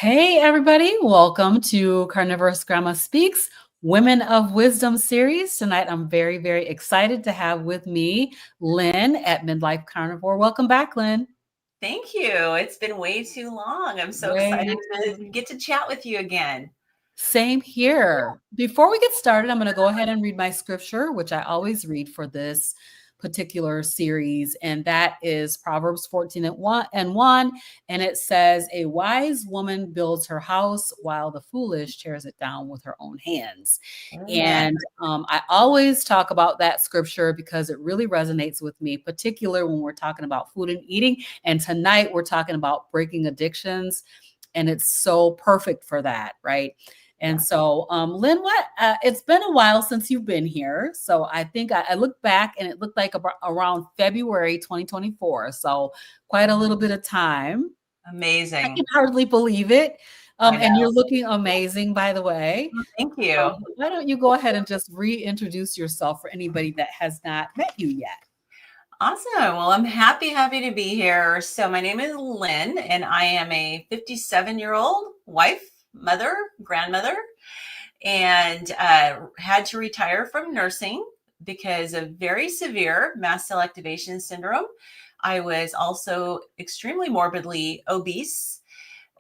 Hey, everybody. Welcome to CarnivorousGrama Speaks Women of Wisdom series. Tonight, I'm very, very excited to have with me Lynn at Midlife Carnivore. Welcome back, Lynn. Thank you. It's been way too long. I'm so excited to get to chat with you again. Same here. Before we get started, I'm going to go ahead and read my scripture, which I always read for this particular series, and that is Proverbs 14 and 1. And it says, "A wise woman builds her house, while the foolish tears it down with her own hands." Amen. And I always talk about that scripture because it really resonates with me, particularly when we're talking about food and eating. And tonight we're talking about breaking addictions, and it's so perfect for that, right? And Yeah. so, Lynn, it's been a while since you've been here. So I think I looked back and it looked like around February 2024. So quite a little bit of time. I can Amazing. hardly believe it. I And know. you're looking amazing, by the way. Well, thank you. Why don't you go ahead and just reintroduce yourself for anybody that has not met you yet? Awesome. Well, I'm happy to be here. So my name is Lynn, and I am a 57-year-old wife, mother, grandmother, and had to retire from nursing because of very severe mast cell activation syndrome. I was also extremely morbidly obese.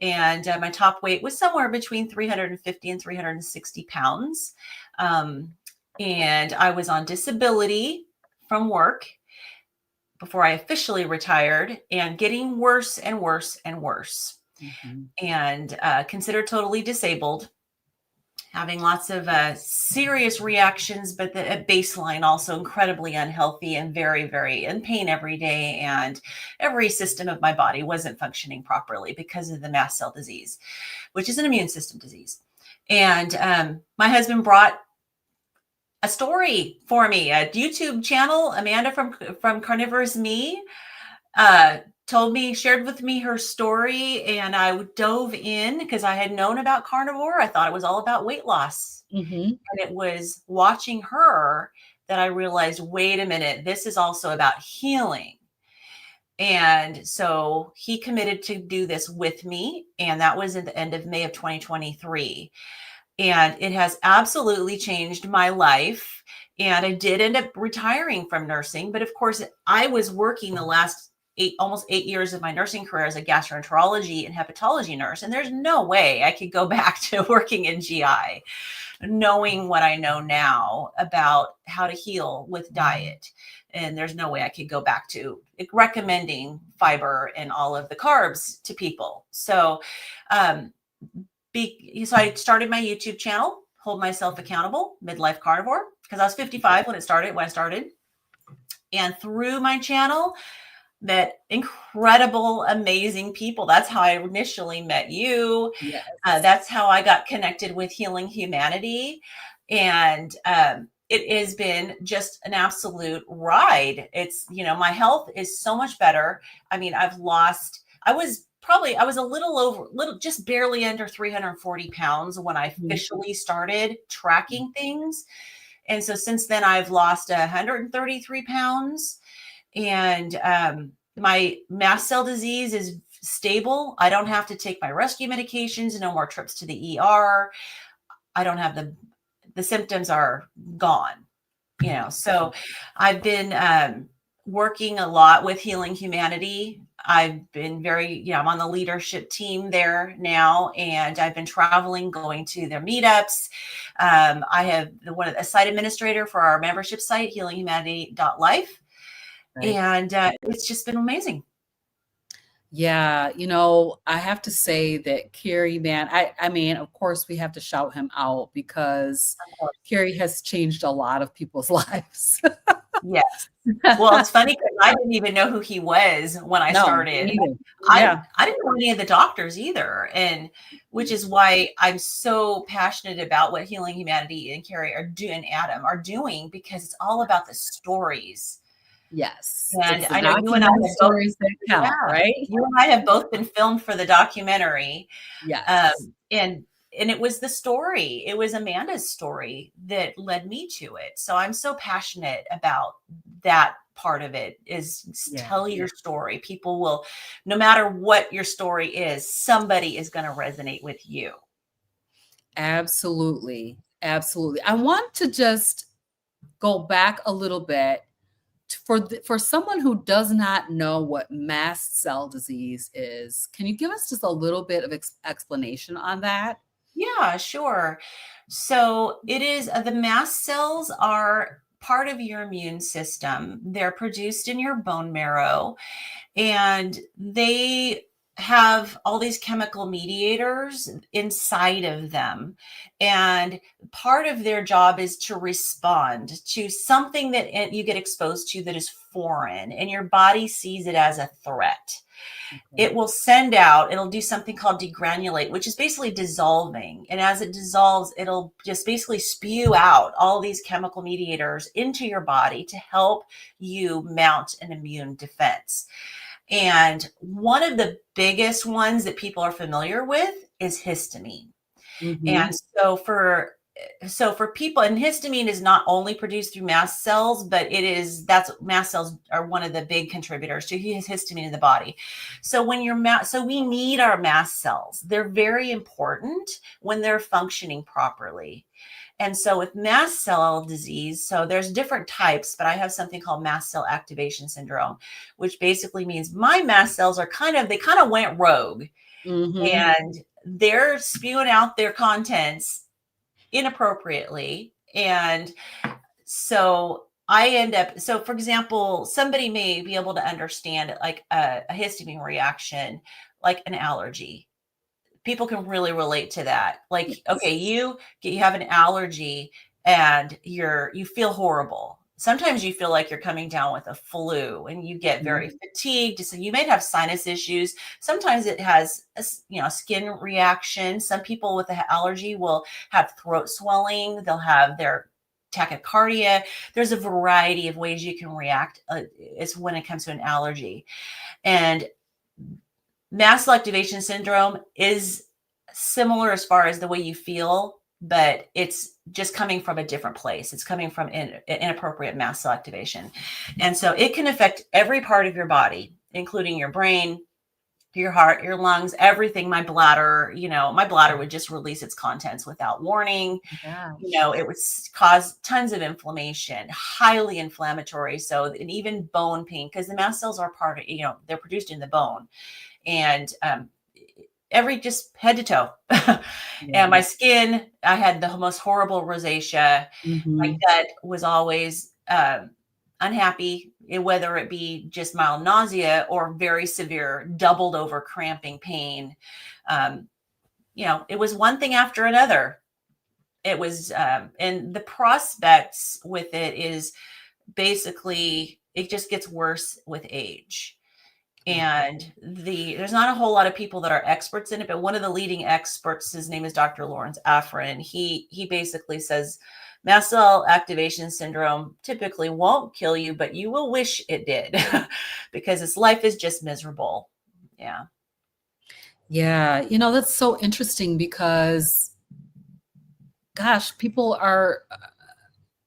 And my top weight was somewhere between 350 and 360 pounds. Um, and I was on disability from work before I officially retired and getting worse and worse and worse. Mhm. And considered totally disabled, having lots of serious reactions, but at baseline also incredibly unhealthy and very, very in pain every day. And every system of my body wasn't functioning properly because of the mast cell disease, which is an immune system disease. And my husband brought a story for me, a YouTube channel, Amanda from Carnivorous Me, shared with me her story, and I dove in because I had known about carnivore. I thought it was all about weight loss. Mhm. And it was watching her that I realized, wait a minute, this is also about healing. And so he committed to do this with me. And that was at the end of May of 2023. And it has absolutely changed my life. And I did end up retiring from nursing. But of course, I was working the last almost 8 years of my nursing career as a gastroenterology and hepatology nurse. And there's no way I could go back to working in GI, knowing what I know now about how to heal with diet. And there's no way I could go back to recommending fiber and all of the carbs to people. So, so I started my YouTube channel, hold myself accountable, Midlife Carnivore, because I was 55 when I started. And through my channel, met incredible, amazing people. That's how I initially met you. Yes. That's how I got connected with Healing Humanity. And it has been just an absolute ride. My health is so much better. I mean, I was just barely under 340 pounds when I Mhm. officially started tracking things. And so since then, I've lost 133 pounds. And my mast cell disease is stable. I don't have to take my rescue medications, no more trips to the ER. I don't have the symptoms are gone, So I've been working a lot with Healing Humanity. I've been I'm on the leadership team there now, and I've been traveling, going to their meetups. I have a site administrator for our membership site, healinghumanity.life. Right. And it's just been amazing. Yeah, I have to say that Kerry, man, I mean, of course, we have to shout him out because Of course. Kerry has changed a lot of people's lives. Yes. Well, it's funny because I didn't even know who he was when I No, me started. neither. I Yeah. I didn't know any of the doctors either, and which is why I'm so passionate about what Healing Humanity and Carrie are doing, Adam are doing, because it's all about the stories. Yes. And It's the I know you and I documented have both, stories that count, yeah, right? you and I have both been filmed for the documentary. Yes. And it was the story. It was Amanda's story that led me to it. So I'm so passionate about that part of it is Yeah. tell your story. People will, no matter what your story is, somebody is going to resonate with you. Absolutely. Absolutely. I want to just go back a little bit for someone who does not know what mast cell disease is. Can you give us just a little bit of explanation on that? Yeah, sure. So it is the mast cells are part of your immune system. They're produced in your bone marrow, and they have all these chemical mediators inside of them. And part of their job is to respond to something that you get exposed to that is foreign, and your body sees it as a threat. Okay. It will send out, it'll do something called degranulate, which is basically dissolving. And as it dissolves, it'll just basically spew out all these chemical mediators into your body to help you mount an immune defense. And one of the biggest ones that people are familiar with is histamine. Mm-hmm. And so for people, and histamine is not only produced through mast cells, but that's mast cells are one of the big contributors to histamine in the body. So so we need our mast cells. They're very important when they're functioning properly. And so with mast cell disease, so there's different types, but I have something called mast cell activation syndrome, which basically means my mast cells they kind of went rogue, Mm-hmm. and they're spewing out their contents inappropriately. And so so for example, somebody may be able to understand like a histamine reaction, like an allergy. People can really relate to that. Like, okay, you have an allergy and you feel horrible. Sometimes you feel like you're coming down with a flu and you get very fatigued. So you may have sinus issues. Sometimes it has a skin reaction. Some people with an allergy will have throat swelling. They'll have their tachycardia. There's a variety of ways you can react is when it comes to an allergy. And mast cell activation syndrome is similar as far as the way you feel, but it's just coming from a different place. It's coming from inappropriate mast cell activation. And so it can affect every part of your body, including your brain, your heart, your lungs, everything. My bladder would just release its contents without warning. Gosh. It would cause tons of inflammation, highly inflammatory. So, and even bone pain, because the mast cells are they're produced in the bone. And just head to toe. And Yeah. my skin, I had the most horrible rosacea. My Mm-hmm. gut was always unhappy, whether it be just mild nausea or very severe, doubled over cramping pain. It was one thing after another. It was, and the prospects with it is basically, it just gets worse with age. And there's not a whole lot of people that are experts in it, but one of the leading experts, his name is Dr. Lawrence Afrin. He basically says mast cell activation syndrome typically won't kill you, but you will wish it did because its life is just miserable. Yeah. Yeah. That's so interesting because, gosh,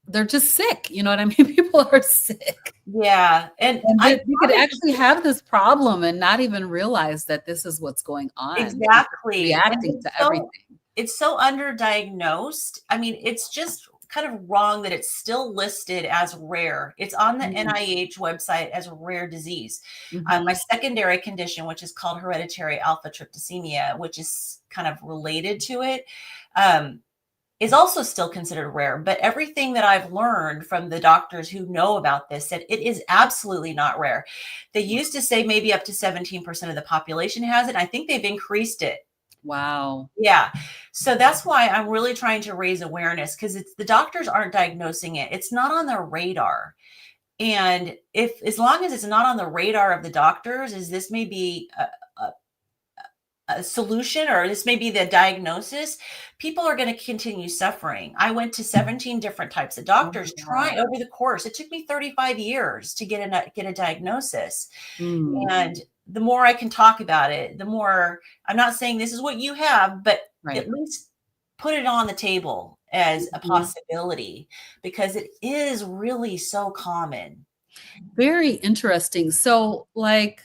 they're just sick. You know what I mean? People are sick. Yeah. And And I we could actually have this problem and not even realize that this is what's going on. We're just exactly. And reacting to everything. it's so underdiagnosed. I mean, it's just kind of wrong that it's still listed as rare. It's on the NIH website as a rare disease. Mm-hmm. My secondary condition, which is called hereditary alpha tryptosemia, which is kind of related to it, is also still considered rare. But everything that I've learned from the doctors who know about this said it is absolutely not rare. They used to say maybe up to 17% of the population has it. I think they've increased it. Wow. Yeah. So that's why I'm really trying to raise awareness, because the doctors aren't diagnosing it. It's not on their radar. And as long as it's not on the radar of the doctors, this may be a solution, or this may be the diagnosis, people are going to continue suffering. I went to 17 different types of Oh doctors my trying God. over the course. It took me 35 years to get a diagnosis. Mm, And the more I can talk about it, the more, I'm not saying this is what you have, but right. at least put it on the table as a Mhm. possibility, because it is really so common. Very interesting. So, like,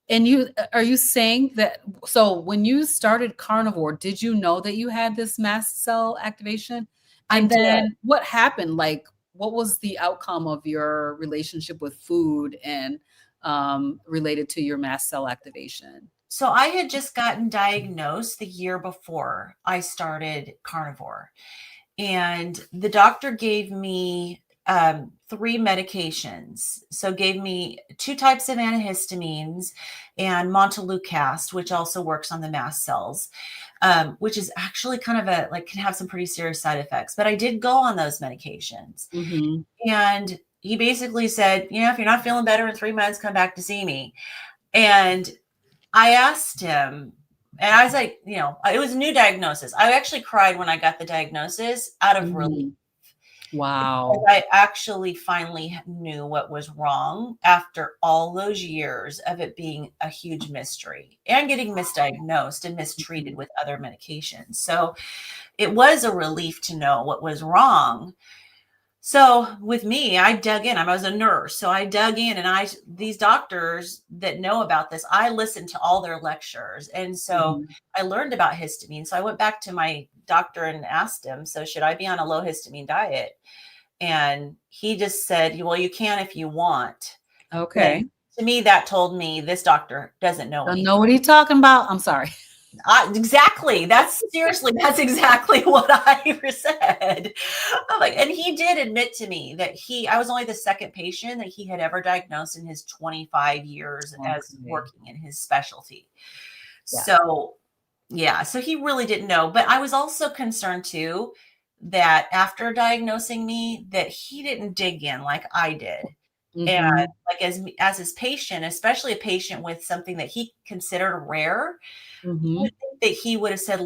and are you saying that, so when you started carnivore, did you know that you had this mast cell activation? I And did. then what happened? Like, what was the outcome of your relationship with food and related to your mast cell activation? So I had just gotten diagnosed the year before I started carnivore. And the doctor gave me 3 medications. So gave me 2 types of antihistamines and montelukast, which also works on the mast cells, which is actually kind of can have some pretty serious side effects. But I did go on those medications. Mhm. And he basically said, yeah, if you're not feeling better in 3 months, come back to see me. And I asked him, and I was like, it was a new diagnosis. I actually cried when I got the diagnosis out of relief. Mhm. Because Wow. I actually finally knew what was wrong after all those years of it being a huge mystery and getting misdiagnosed and mistreated with other medications. So it was a relief to know what was wrong. So with me, I dug in. I was a nurse, so I dug in, and these doctors that know about this, I listened to all their lectures, and so Mhm. I learned about histamine. So I went back to my doctor and asked him, "So should I be on a low histamine diet?" And he just said, "Well, you can if you want." And Okay. to me, that told me this doctor doesn't know Don't anything. know what he's talking about. I'm sorry. Exactly. That's exactly what I said. I'm like, and he did admit to me that I was only the second patient that he had ever diagnosed in his 25 years as Okay. working in his specialty. Yeah. So, yeah, so he really didn't know. But I was also concerned too that after diagnosing me, that he didn't dig in like I did. And Mhm. like as his patient, especially a patient with something that he considered rare, you would Mhm. think that he would have said,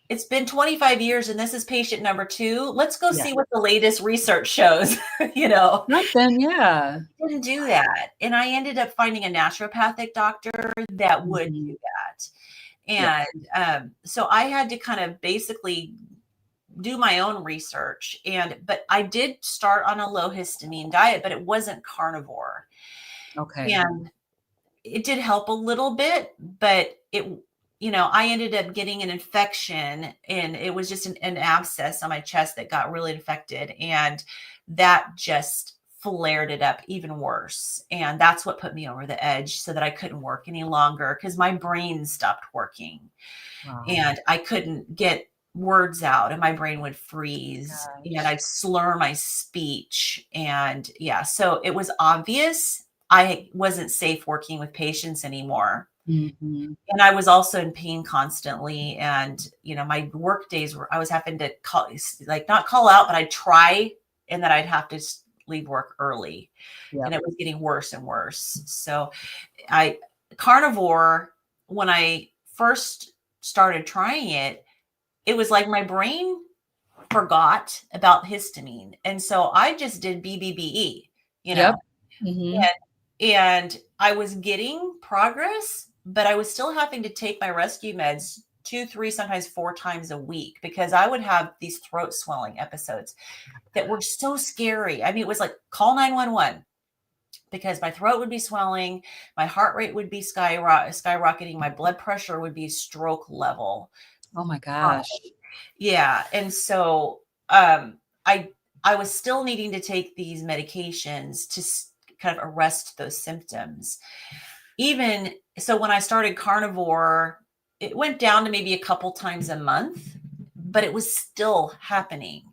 it's been 25 years and this is patient number 2. Let's go Yeah. see what the latest research shows, you know. Something, yeah. He didn't do that. And I ended up finding a naturopathic doctor that would do Mhm. that. Yeah. And so I had to kind of basically do my own research. But I did start on a low histamine diet, but it wasn't carnivore. Okay. And it did help a little bit, but I ended up getting an infection, and it was just an abscess on my chest that got really infected. And that just flared it up even worse. And that's what put me over the edge so that I couldn't work any longer because my brain stopped working Wow. and I couldn't get words out and my brain would freeze and Gosh. I'd slur my speech. And yeah, so it was obvious I wasn't safe working with patients anymore. Mhm. And I was also in pain constantly. And, my work days I was having to not call out, but I'd try and that I'd have to leave work early. And Yep. it was getting worse and worse. So I carnivore, when I first started trying it, it was like my brain forgot about histamine. And so I just did BBBE, you Yep. know, Mhm. and I was getting progress, but I was still having to take my rescue meds 2, 3, sometimes 4 times a week because I would have these throat swelling episodes that were so scary. I mean, it was like call 911 because my throat would be swelling, my heart rate would be skyrocketing, my blood pressure would be stroke level. Oh my gosh. Yeah, and so um, I I was still needing to take these medications to kind of arrest those symptoms. Even so, when I started carnivore, it went down to maybe a couple times a month, but it was still happening.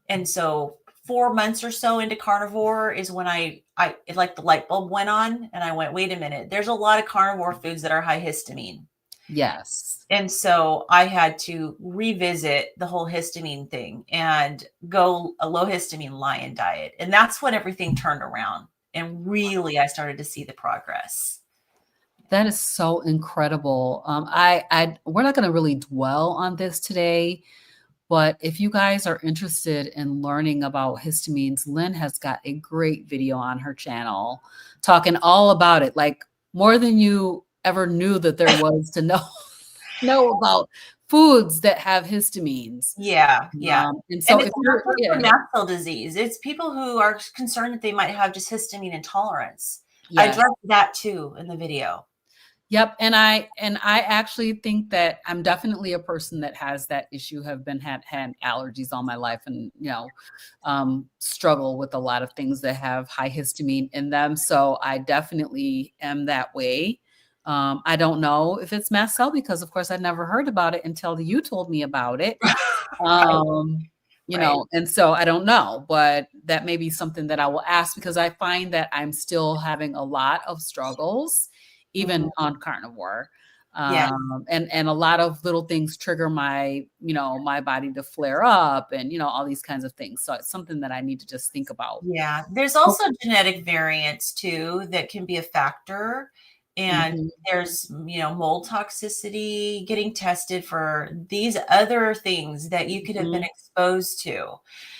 And so 4 months or so into carnivore is when it like the light bulb went on and I went, wait a minute, there's a lot of carnivore foods that are high histamine. Yes. And so I had to revisit the whole histamine thing and go a low histamine lion diet. And that's when everything turned around. And really, I started to see the progress. That is so incredible. We're not going to really dwell on this today, but if you guys are interested in learning about histamines, Lynn has got a great video on her channel talking all about it, like more than you ever knew that there was to know know about foods that have histamines. Yeah. And so And if it's not you're, just yeah, for mast cell disease. It's people who are concerned that they might have just histamine intolerance. I yes. addressed that too in the video. Yep, and I actually think that I'm definitely a person that has that issue. Have been had allergies all my life, and struggle with a lot of things that have high histamine in them. So I definitely am that way. I don't know if it's mast cell because, of course, I'd never heard about it until you told me about it. Right. And so I don't know, but that may be something that I will ask because I find that I'm still having a lot of struggles even on carnivore. Yeah. And a lot of little things trigger my, my body to flare up and, all these kinds of things. So it's something that I need to just think about. Yeah. There's also genetic variants too that can be a factor. And Mhm. there's, mold toxicity, getting tested for these other things that you could have been Mhm. exposed to.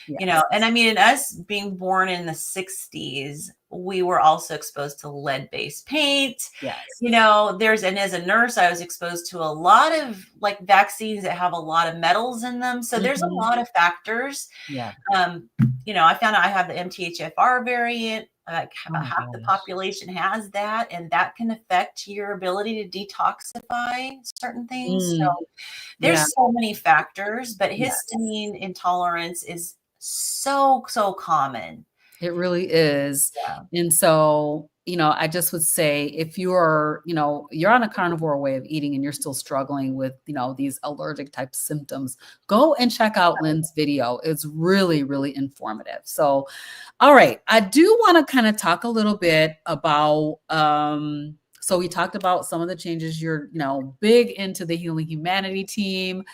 Yes. And I mean, in us being born in the 60s, we were also exposed to lead-based paint. Yes. And as a nurse, I was exposed to a lot of like vaccines that have a lot of metals in them. So there's a Mhm. lot of factors. Yeah. I found out I have the MTHFR variant. Like Oh my half the gosh. population has that, and that can affect your ability to detoxify certain things. Mm. So Yeah. there's so many factors, but Yes. histamine intolerance is so, so common. It really is. Yeah. And so, I just would say if you're, you're on a carnivore way of eating and you're still struggling with, these allergic type symptoms, go and check out Lynn's video. It's really, really informative. So, all right. I do want to kind of talk a little bit about, so we talked about some of the changes. You're, big into the Healing Humanity team,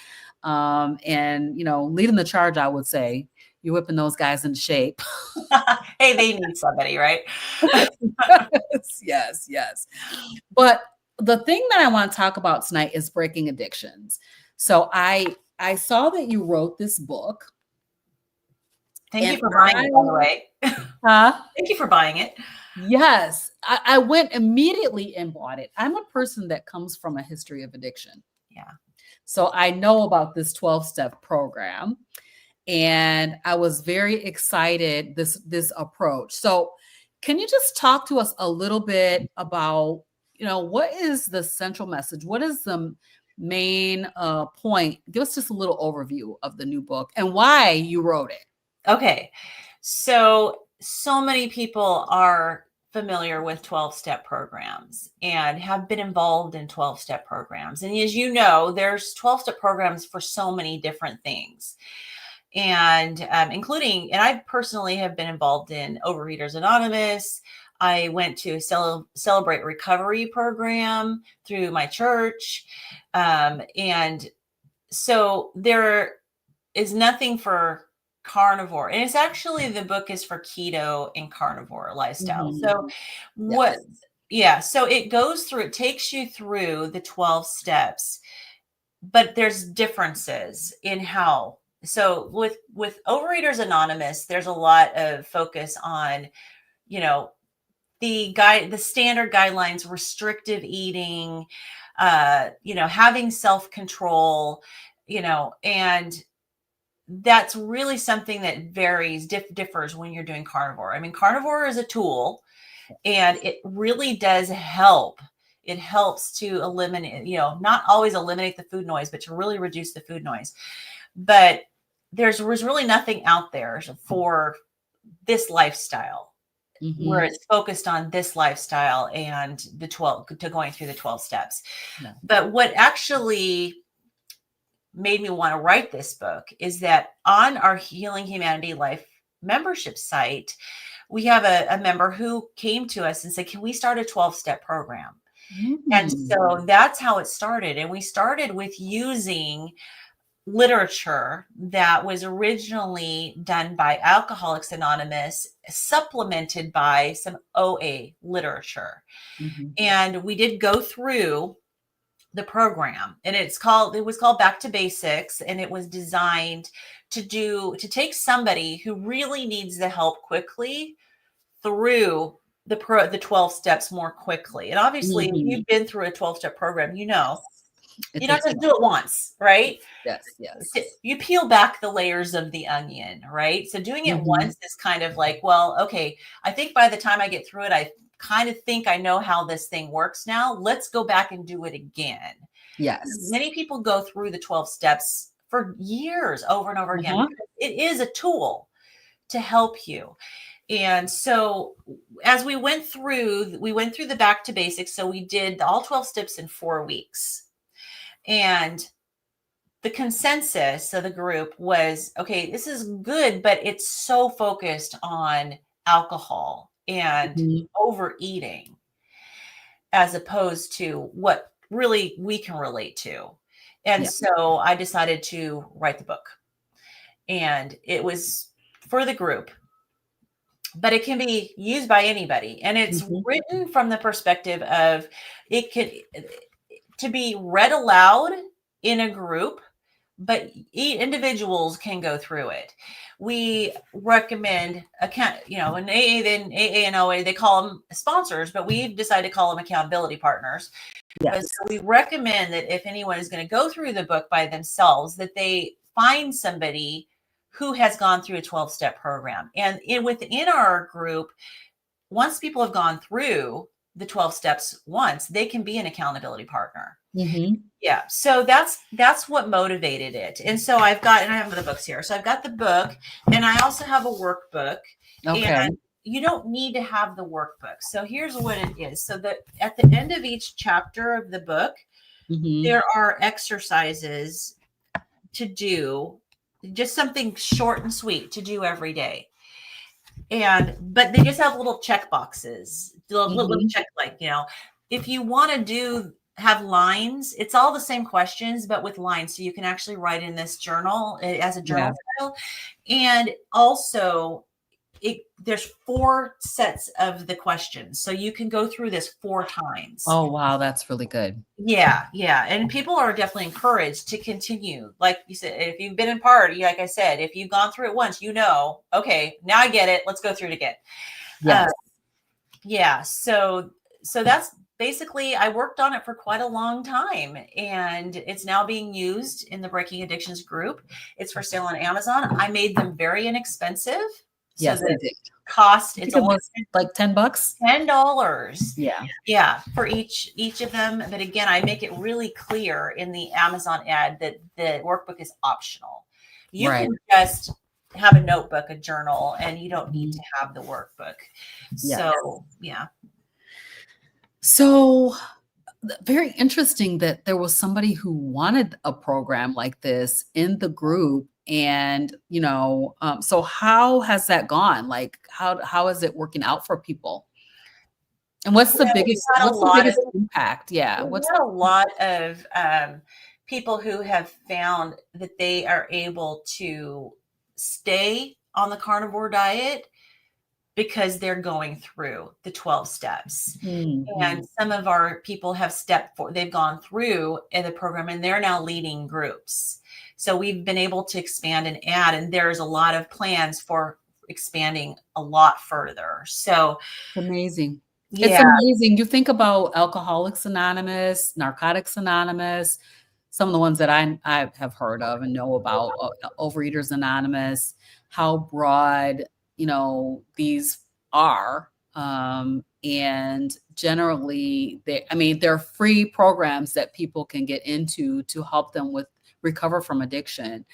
and, leading the charge, I would say. You're whipping those guys into shape. Hey, they need somebody, right? Yes, yes. But the thing that I want to talk about tonight is breaking addictions. So I saw that you wrote this book. Thank you And for buying it, by the way. huh? Thank you for buying it. Yes, I went immediately and bought it. I'm a person that comes from a history of addiction. Yeah. So I know about this 12-step program. And I was very excited this approach. So can you just talk to us a little bit about, what is the central message? What is the main point? Give us just a little overview of the new book and why you wrote it. Okay. So many people are familiar with 12-step programs and have been involved in 12-step programs. And as you know, there's 12-step programs for so many different things. And including, and I personally have been involved in Overeaters Anonymous. I went to Celebrate Recovery program through my church. And so there is nothing for carnivore. And it's actually, the book is for keto and carnivore lifestyle. Mhm. So what, Yes. yeah, so it takes you through the 12 steps, but there's differences in how. So with Overeaters Anonymous, there's a lot of focus on, the standard guidelines, restrictive eating, having self-control, and that's really something that differs when you're doing carnivore. I mean, carnivore is a tool, and it really does help. It helps to eliminate, not always eliminate the food noise, but to really reduce the food noise. But there's really nothing out there for this lifestyle, where Mhm. it's focused on this lifestyle and going through the 12 steps. Yeah. But what actually made me want to write this book is that on our Healing Humanity Life membership site, we have a member who came to us and said, can we start a 12-step program? And so that's how it started. And we started with using literature that was originally done by Alcoholics Anonymous, supplemented by some OA literature. Mhm. And we did go through the program, and it was called Back to Basics, and it was designed to take somebody who really needs the help quickly through the 12 steps more quickly. And obviously, if Mhm. you've been through a 12-step program, It You're not takes going to do it once, right? yes, yes. You peel back the layers of the onion, right? So doing it Mhm. once is kind of like, well, okay, I think by the time I get through it, I kind of think I know how this thing works now. Let's go back and do it again. Yes. Many people go through the 12 steps for years over and over again Uh-huh. because it is a tool to help you. And so as we went through the back to basics. So we did all 12 steps in 4 weeks. And the consensus of the group was, okay, this is good, but it's so focused on alcohol and Mhm. overeating as opposed to what really we can relate to. And Yeah. so I decided to write the book. And it was for the group, but it can be used by anybody. And it's Mhm. written from the perspective of it could to be read aloud in a group, but individuals can go through it. We recommend in AA, then AA and OA, they call them sponsors, but we've decided to call them accountability partners. So Yes. we recommend that if anyone is going to go through the book by themselves, that they find somebody who has gone through a 12-step program. And within our group, once people have gone through the 12 steps once, they can be an accountability partner. Mhm. Yeah. So that's what motivated it. And so I have the books here. So I've got the book and I also have a workbook, and Okay. you don't need to have the workbook. So here's what it is. So that at the end of each chapter of the book, Mhm. there are exercises to do, just something short and sweet to do every day. But they just have little check boxes, little Mhm. check, like, if you want to have lines, it's all the same questions, but with lines. So you can actually write in this journal as a Yeah. journal file. And also there's 4 sets of the questions. So you can go through this 4 times. Oh, wow, that's really good. Yeah, yeah. And people are definitely encouraged to continue. Like you said, if you've been in party, like I said, if you've gone through it once, okay, now I get it. Let's go through it again. Uh, Yes. yeah. So that's basically, I worked on it for quite a long time, and it's now being used in the Breaking Addictions group. It's for sale on Amazon. I made them very inexpensive. So Yes, you the did. cost, I it's think it only was like $10. $10. Yeah. Yeah, for each of them. But again, I make it really clear in the Amazon ad that the workbook is optional. You Right. can just have a notebook, a journal, and you don't need Mhm. to have the workbook. Yes. So, yeah. So very interesting that there was somebody who wanted a program like this in the group. And, so how has that gone? Like, how is it working out for people? And We've had a what's the lot of biggest impact? Yeah. we've What's had a lot of people who have found that they are able to stay on the carnivore diet because they're going through the 12 steps. And Mhm. some of our people they've gone through in the program and they're now leading groups. So we've been able to expand and add, and there's a lot of plans for expanding a lot further. So Amazing. It's yeah, amazing. You think about Alcoholics Anonymous, Narcotics Anonymous, some of the ones that I have heard of and know about, Overeaters Anonymous, how broad, these are. And generally, they're free programs that people can get into to help them recover from addiction.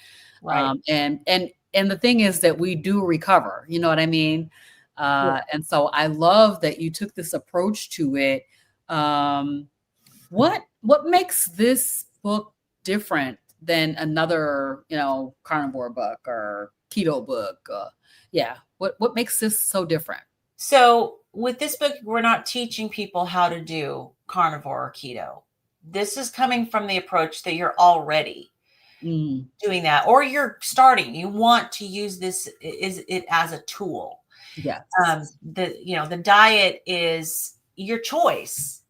right. And the thing is that we do recover, you know what I mean? And so I love that you took this approach to it. Um, what makes this book different than another, carnivore book or keto book? Yeah, what makes this so different? So with this book, we're not teaching people how to do carnivore or keto. This is coming from the approach that you're already Mm, doing that, or you're starting. You want to use this is it as a tool. yes. The diet is your choice,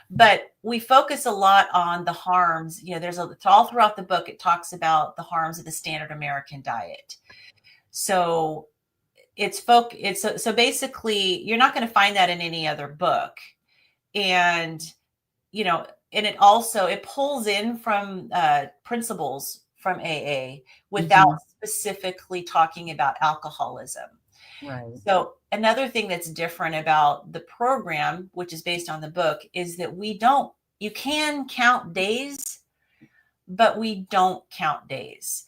but we focus a lot on the harms. It's all throughout the book. It talks about the harms of the standard American diet. So so basically you're not going to find that in any other book. And it pulls in from principles from AA without specifically talking about alcoholism. Right. So another thing that's different about the program, which is based on the book, is that you can count days, but we don't count days.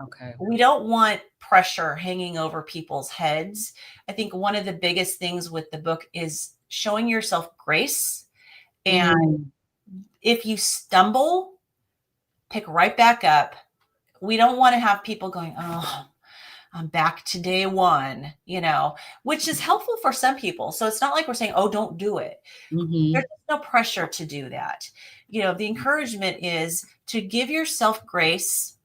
Okay. We don't want pressure hanging over people's heads. I think one of the biggest things with the book is showing yourself grace. And if you stumble, pick right back up. We don't want to have people going, oh, I'm back to day one, which is helpful for some people. So it's not like we're saying, oh, don't do it. There's no pressure to do that. The encouragement is to give yourself grace,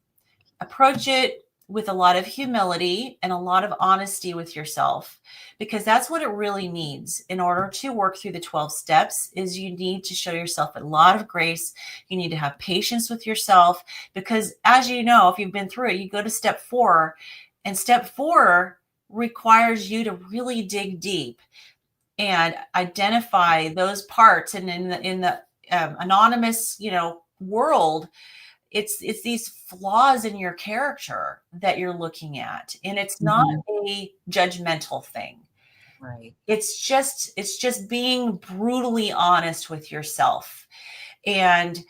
approach it with a lot of humility and a lot of honesty with yourself, because that's what it really needs in order to work through the 12 steps. Is you need to show yourself a lot of grace. You need to have patience with yourself, because as you know, if you've been through it, you go to step 4, and step 4 requires you to really dig deep and identify those parts. And in the anonymous, world, it's these flaws in your character that you're looking at, and it's not a judgmental thing. Right. It's just being brutally honest with yourself. And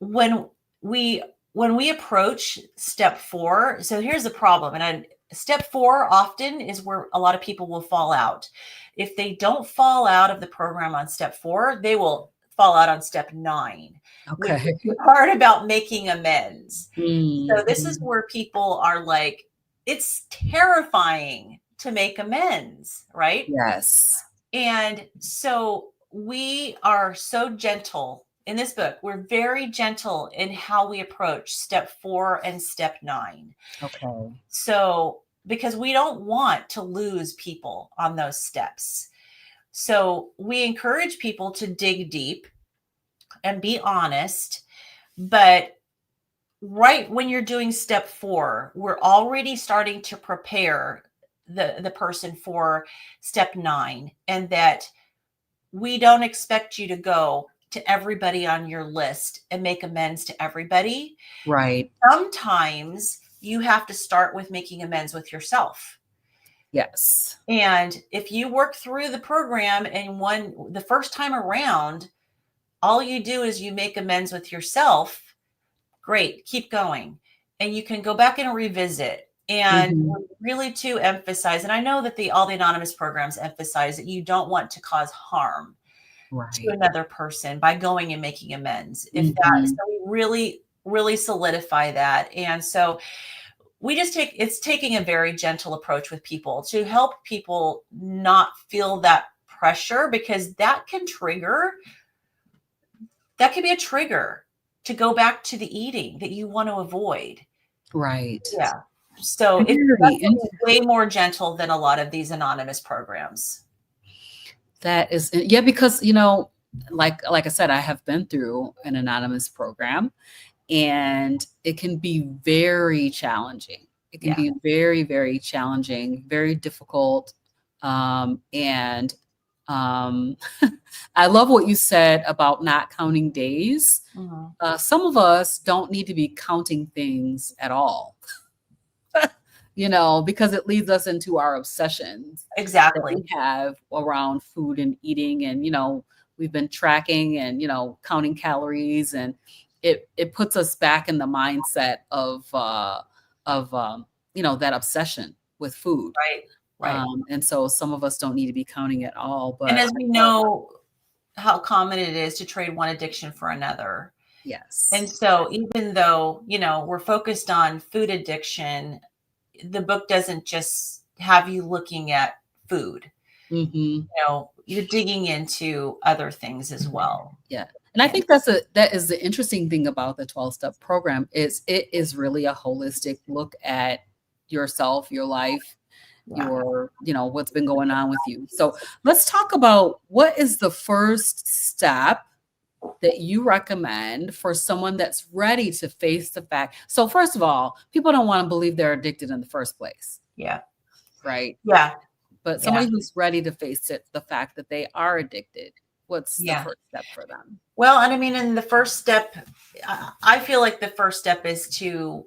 when we approach step 4, so here's the problem. And step 4 often is where a lot of people will fall out. If they don't fall out of the program on step 4, they will fall out on step 9. Okay. Which is the part about making amends. So this is where people are like, it's terrifying to make amends, right? Yes. And so we are so gentle in this book. We're very gentle in how we approach step 4 and step 9. Okay. So because we don't want to lose people on those steps. So we encourage people to dig deep and be honest. But right when you're doing step 4, we're already starting to prepare the person for step 9, and that we don't expect you to go to everybody on your list and make amends to everybody. Right. Sometimes you have to start with making amends with yourself. Yes. And if you work through the program and the first time around, all you do is you make amends with yourself, great, keep going. And you can go back and revisit. And really to emphasize, and I know that all the anonymous programs emphasize that you don't want to cause harm to another person by going and making amends. So we really, really solidify that. And so it's taking a very gentle approach with people to help people not feel that pressure, because that can be a trigger to go back to the eating that you want to avoid. Right. Yeah. So it's way more gentle than a lot of these anonymous programs. That is, because, like I said, I have been through an anonymous program, and it can be very challenging. It can be very, very challenging, very difficult. And I love what you said about not counting days. Some of us don't need to be counting things at all, because it leads us into our obsessions that we have around food and eating. And, we've been tracking and, counting calories, and it puts us back in the mindset of that obsession with food. Right. And so some of us don't need to be counting at all. But as we know how common it is to trade one addiction for another. Yes. And so even though, we're focused on food addiction, the book doesn't just have you looking at food. You're digging into other things as well. Yeah. And I think that is the interesting thing about the 12-step program is it is really a holistic look at yourself, your life, your, what's been going on with you. So let's talk about what is the first step that you recommend for someone that's ready to face the fact. So first of all, people don't want to believe they're addicted in the first place. Yeah. Right. Yeah. But somebody who's ready to face the fact that they are addicted, what's the first step for them? Well, and I mean, in the first step, I feel like the first step is to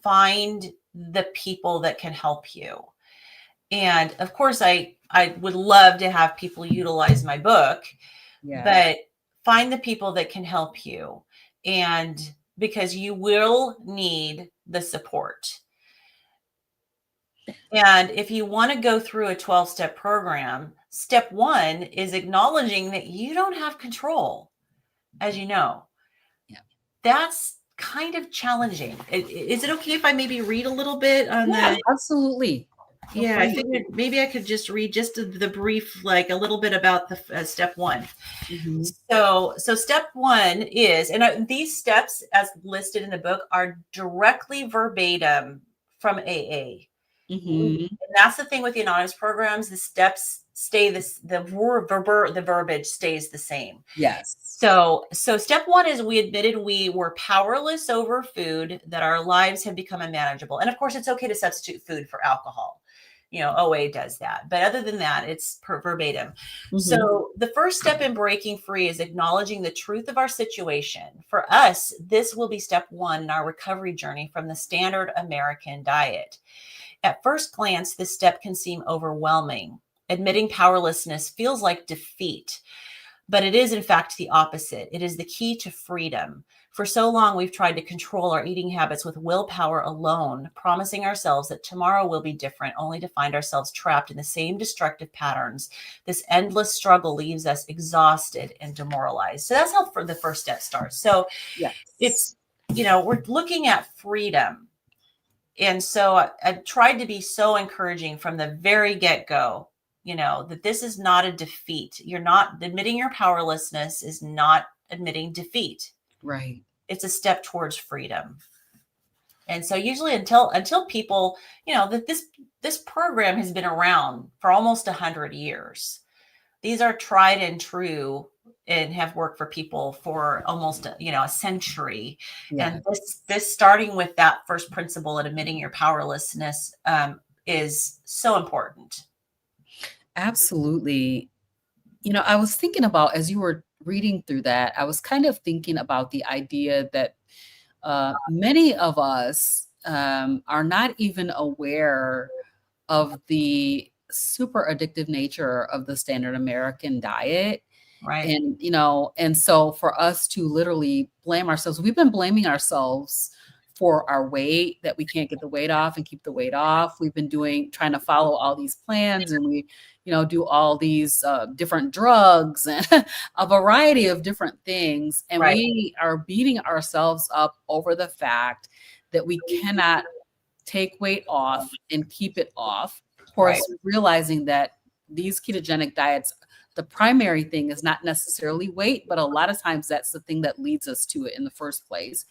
find the people that can help you. And of course, I would love to have people utilize my book, but find the people that can help you. And because you will need the support. And if you want to go through a 12-step program, step one is acknowledging that you don't have control, as you know. Yeah. That's kind of challenging. Is it okay if I maybe read a little bit on the? Absolutely. Yeah, I figured maybe I could just read just the brief, like a little bit about the step one. Mm-hmm. So step one is, and these steps as listed in the book are directly verbatim from AA. Mm-hmm. And that's the thing with the anonymous programs. The steps stay the verbiage stays the same. Yes. So step one is we admitted we were powerless over food, that our lives have become unmanageable. And of course, it's okay to substitute food for alcohol. You know, OA does that. But other than that, it's verbatim. Mm-hmm. So the first step in breaking free is acknowledging the truth of our situation. For us, this will be step one in our recovery journey from the standard American diet. At first glance, this step can seem overwhelming. Admitting powerlessness feels like defeat, but it is in fact the opposite. It is the key to freedom. For so long, we've tried to control our eating habits with willpower alone, promising ourselves that tomorrow will be different, only to find ourselves trapped in the same destructive patterns. This endless struggle leaves us exhausted and demoralized. So that's how the first step starts. So it's, we're looking at freedom. And so I tried to be so encouraging from the very get-go, that this is not a defeat. You're not admitting your powerlessness is not admitting defeat. Right. It's a step towards freedom. And so usually until people, that this program has been around for almost 100 years. These are tried and true and have worked for people for almost, a century. Yes. And this starting with that first principle and admitting your powerlessness is so important. Absolutely. I was thinking about, as you were reading through that, I was kind of thinking about the idea that many of us are not even aware of the super addictive nature of the standard American diet. Right. And, and so for us to literally blame ourselves, we've been blaming ourselves for our weight, that we can't get the weight off and keep the weight off. We've been trying to follow all these plans, and we, do all these different drugs and a variety of different things. And Right. We are beating ourselves up over the fact that we cannot take weight off and keep it off. Of course, Right. realizing that these ketogenic diets, the primary thing is not necessarily weight, but a lot of times that's the thing that leads us to it in the first place.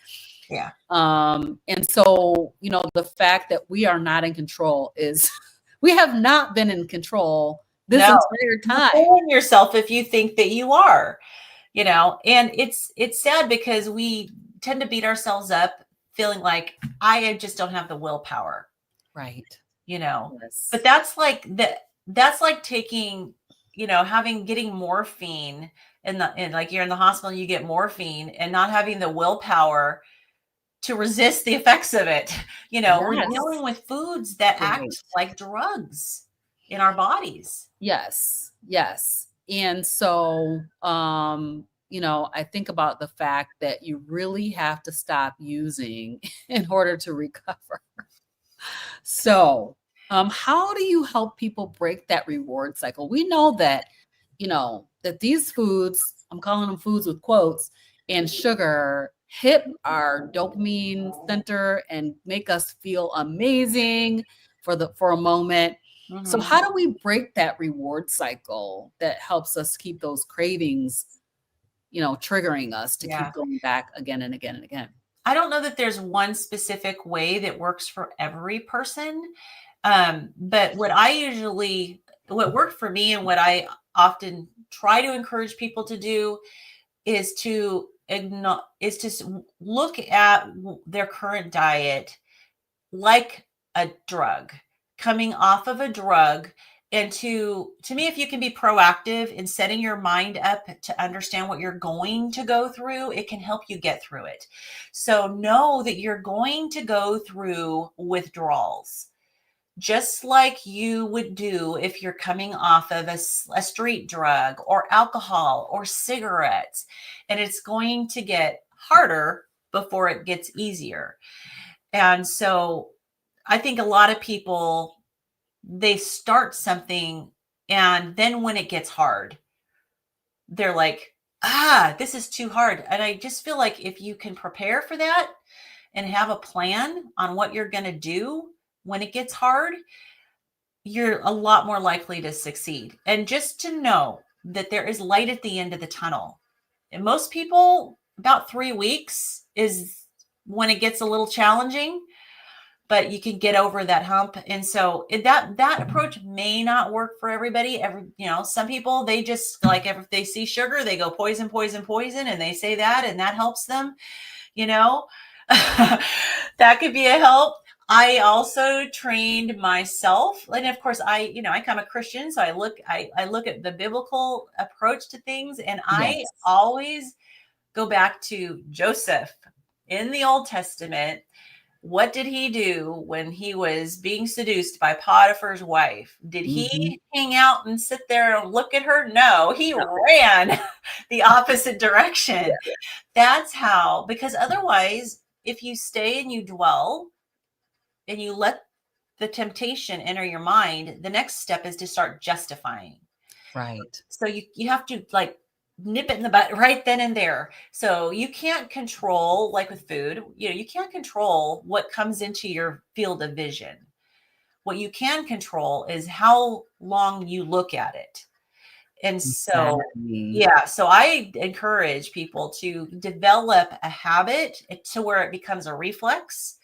Yeah. And so, the fact that we are not in control is we have not been in control this entire time. You're fooling yourself if you think that you are, and it's sad because we tend to beat ourselves up feeling like I just don't have the willpower. Right. Yes. But that's like taking, getting morphine and like you're in the hospital, you get morphine and not having the willpower to resist the effects of it. We're dealing with foods that act like drugs in our bodies. Yes. And so, I think about the fact that you really have to stop using in order to recover. So, how do you help people break that reward cycle? We know that, that these foods, I'm calling them foods with quotes, and sugar hit our dopamine center and make us feel amazing for a moment. Mm-hmm. So how do we break that reward cycle that helps us keep those cravings, triggering us to keep going back again and again and again? I don't know that there's one specific way that works for every person. But what worked for me and what I often try to encourage people to do is to look at their current diet like a drug, coming off of a drug And to me, if you can be proactive in setting your mind up to understand what you're going to go through, it can help you get through it. So know that you're going to go through withdrawals, just like you would do if you're coming off of a street drug or alcohol or cigarettes. And it's going to get harder before it gets easier. And so I think a lot of people, they start something, and then when it gets hard, they're like, this is too hard. And I just feel like if you can prepare for that and have a plan on what you're going to do when it gets hard, you're a lot more likely to succeed. And just to know that there is light at the end of the tunnel. And most people, about 3 weeks is when it gets a little challenging, but you can get over that hump. And so that approach may not work for everybody. Some people, they just like, if they see sugar, they go poison, poison, poison. And they say that, and that helps them, that could be a help. I also trained myself. And of course I'm a Christian. So I look at the biblical approach to things, and I always go back to Joseph in the Old Testament. What did he do when he was being seduced by Potiphar's wife? Did he hang out and sit there and look at her? No, he ran the opposite direction. Yeah. That's how, because otherwise, if you stay and you dwell and you let the temptation enter your mind, the next step is to start justifying. Right. So you have to nip it in the butt right then and there. So you can't control, like with food, you can't control what comes into your field of vision. What you can control is how long you look at it. And so, so I encourage people to develop a habit to where it becomes a reflex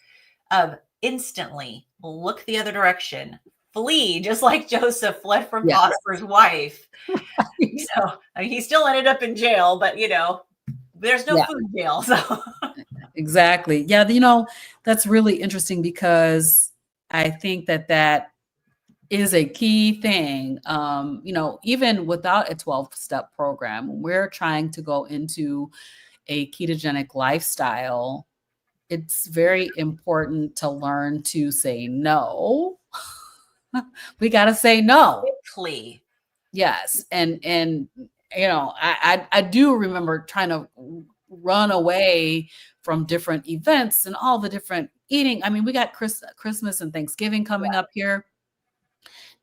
of instantly look the other direction, flee, just like Joseph fled from Potiphar's wife. So he still ended up in jail, but there's no food jail. So exactly. Yeah. That's really interesting, because I think that is a key thing. Even without a 12-step program, we're trying to go into a ketogenic lifestyle. It's very important to learn to say no. We got to say no. Quickly. Yes. And I do remember trying to run away from different events and all the different eating. I mean, we got Christmas and Thanksgiving coming up here.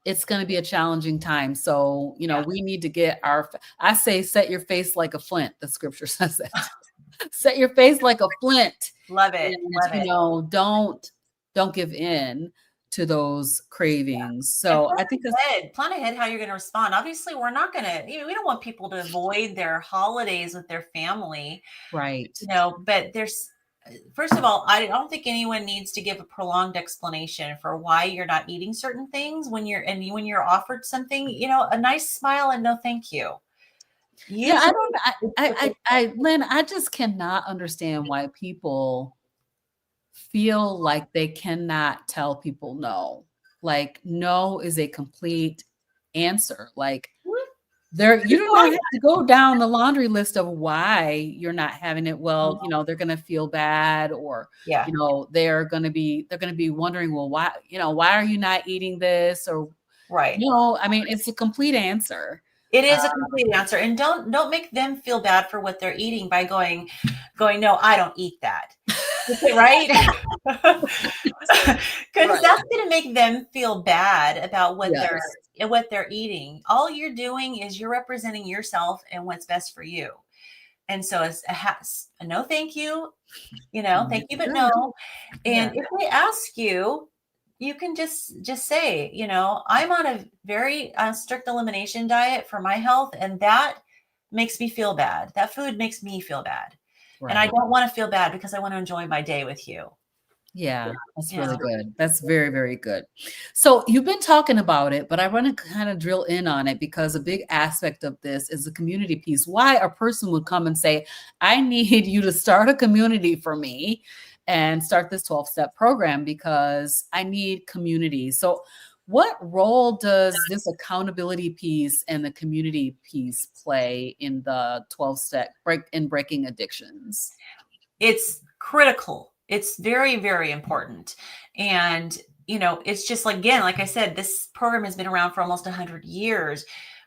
It's going to be a challenging time. So, we need to get I say, set your face like a flint. The scripture says that. Set your face like a flint. Love it. And, don't give in to those cravings. So I think plan ahead how you're going to respond. Obviously, we're not going to, we don't want people to avoid their holidays with their family. Right. But first of all, I don't think anyone needs to give a prolonged explanation for why you're not eating certain things when you're offered something, a nice smile and no thank you. Lynn, I just cannot understand why people feel like they cannot tell people no. Like, no is a complete answer. Like, you don't have to go down the laundry list of why you're not having it. Well, they're going to feel bad, or they're going to be wondering, well, why are you not eating this? Or right. I mean, it's a complete answer. It is a complete answer. And don't make them feel bad for what they're eating by going, no, I don't eat that. Right? Because that's going to make them feel bad about what they're eating. All you're doing is you're representing yourself and what's best for you. And so it's a no, thank you, thank you, but no. And if they ask you, you can just say, I'm on a very strict elimination diet for my health, and that makes me feel bad. That food makes me feel bad. Right. And I don't want to feel bad because I want to enjoy my day with you. Yeah, that's really good. That's very, very good. So you've been talking about it, but I want to kind of drill in on it, because a big aspect of this is the community piece. Why a person would come and say, I need you to start a community for me and start this 12-step program because I need community. So What role does this accountability piece and the community piece play in the 12-step breaking addictions? It's critical. It's very, very important. And, it's just like, again, like I said, this program has been around for almost 100 years.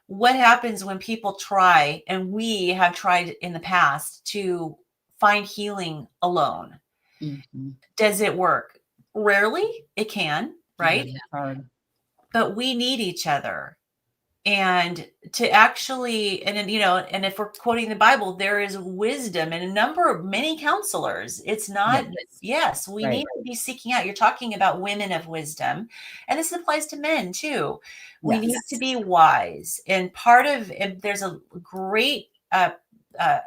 What happens when people try, and we have tried in the past, to find healing alone? Mm-hmm. Does it work? Rarely it can, Yeah, right? it's hard. But we need each other. And to actually, and if we're quoting the Bible, there is wisdom and many counselors. It's not, Yes. yes, we Right. need to be seeking out. You're talking about women of wisdom, and this applies to men too. We need to Yes. be wise. And there's a great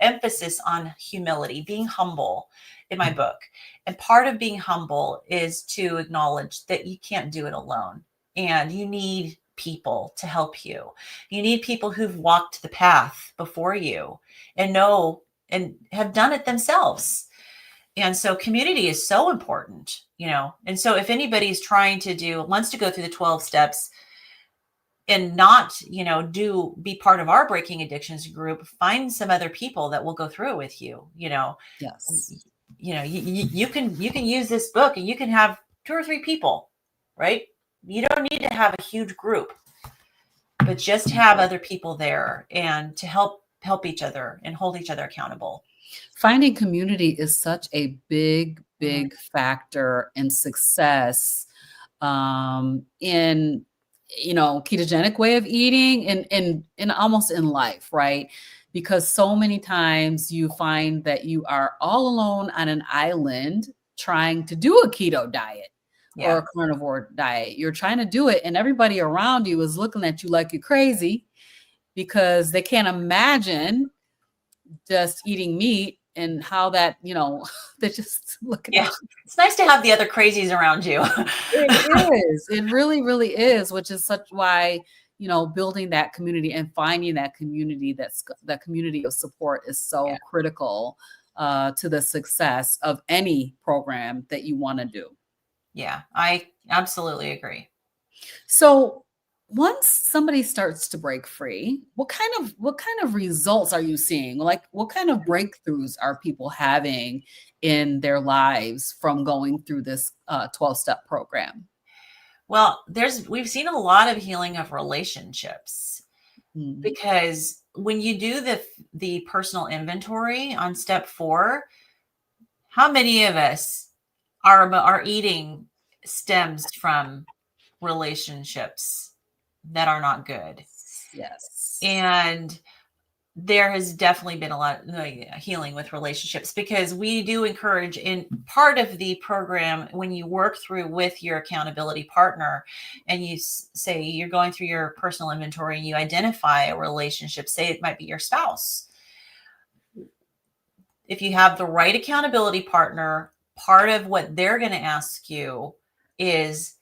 emphasis on humility, being humble in my book. And part of being humble is to acknowledge that you can't do it alone, and you need people to help you. You need people who've walked the path before you and know and have done it themselves. And so community is so important, And so if anybody's wants to go through the 12 steps and not, be part of our breaking addictions group, find some other people that will go through it with you, Yes. you can use this book and you can have 2 or 3 people, right? You don't need to have a huge group, but just have other people there and to help each other and hold each other accountable. Finding community is such a big factor in success in ketogenic way of eating and almost in life, right? Because so many times you find that you are all alone on an island trying to do a keto diet or a carnivore diet. You're trying to do it, and everybody around you is looking at you like you're crazy because they can't imagine just eating meat and how that, they just look at you. It's nice to have the other crazies around you. It is. It really, really is, which is why, building that community and finding that community, that community of support is so critical to the success of any program that you want to do. Yeah, I absolutely agree. So once somebody starts to break free, what kind of results are you seeing? Like, what kind of breakthroughs are people having in their lives from going through this 12-step program? Well, we've seen a lot of healing of relationships because when you do the personal inventory on step 4, how many of us are eating stems from relationships that are not good? Yes. And there has definitely been a lot of healing with relationships, because we do encourage, in part of the program, when you work through with your accountability partner and you say you're going through your personal inventory and you identify a relationship, say it might be your spouse. If you have the right accountability partner, part of what they're going to ask you is,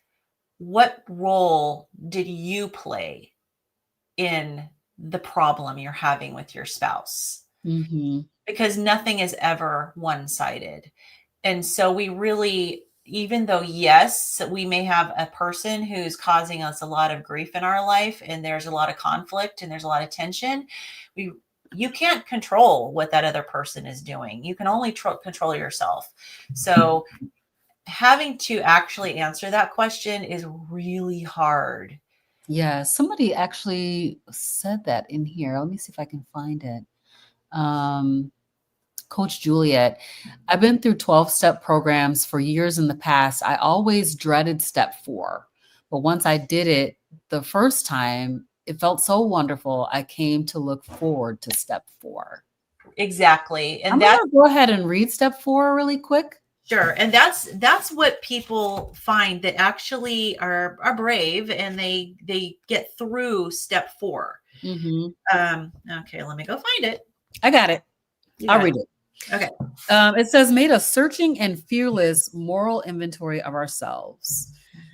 what role did you play in the problem you're having with your spouse? Because nothing is ever one-sided. And so we really, even though, yes, we may have a person who's causing us a lot of grief in our life, and there's a lot of conflict and there's a lot of tension, you can't control what that other person is doing. You can only control yourself. So having to actually answer that question is really hard. Yeah, somebody actually said that in here. Let me see if I can find it. Coach Juliet, I've been through 12-step programs for years in the past. I always dreaded step 4, but once I did it the first time, it felt so wonderful. I came to look forward to step 4. Exactly. And I'm going to go ahead and read step 4 really quick. Sure. And that's what people find that actually are brave, and they get through step 4. Okay, let me go find it. I got it. I'll read it. Okay. It says, made a searching and fearless moral inventory of ourselves.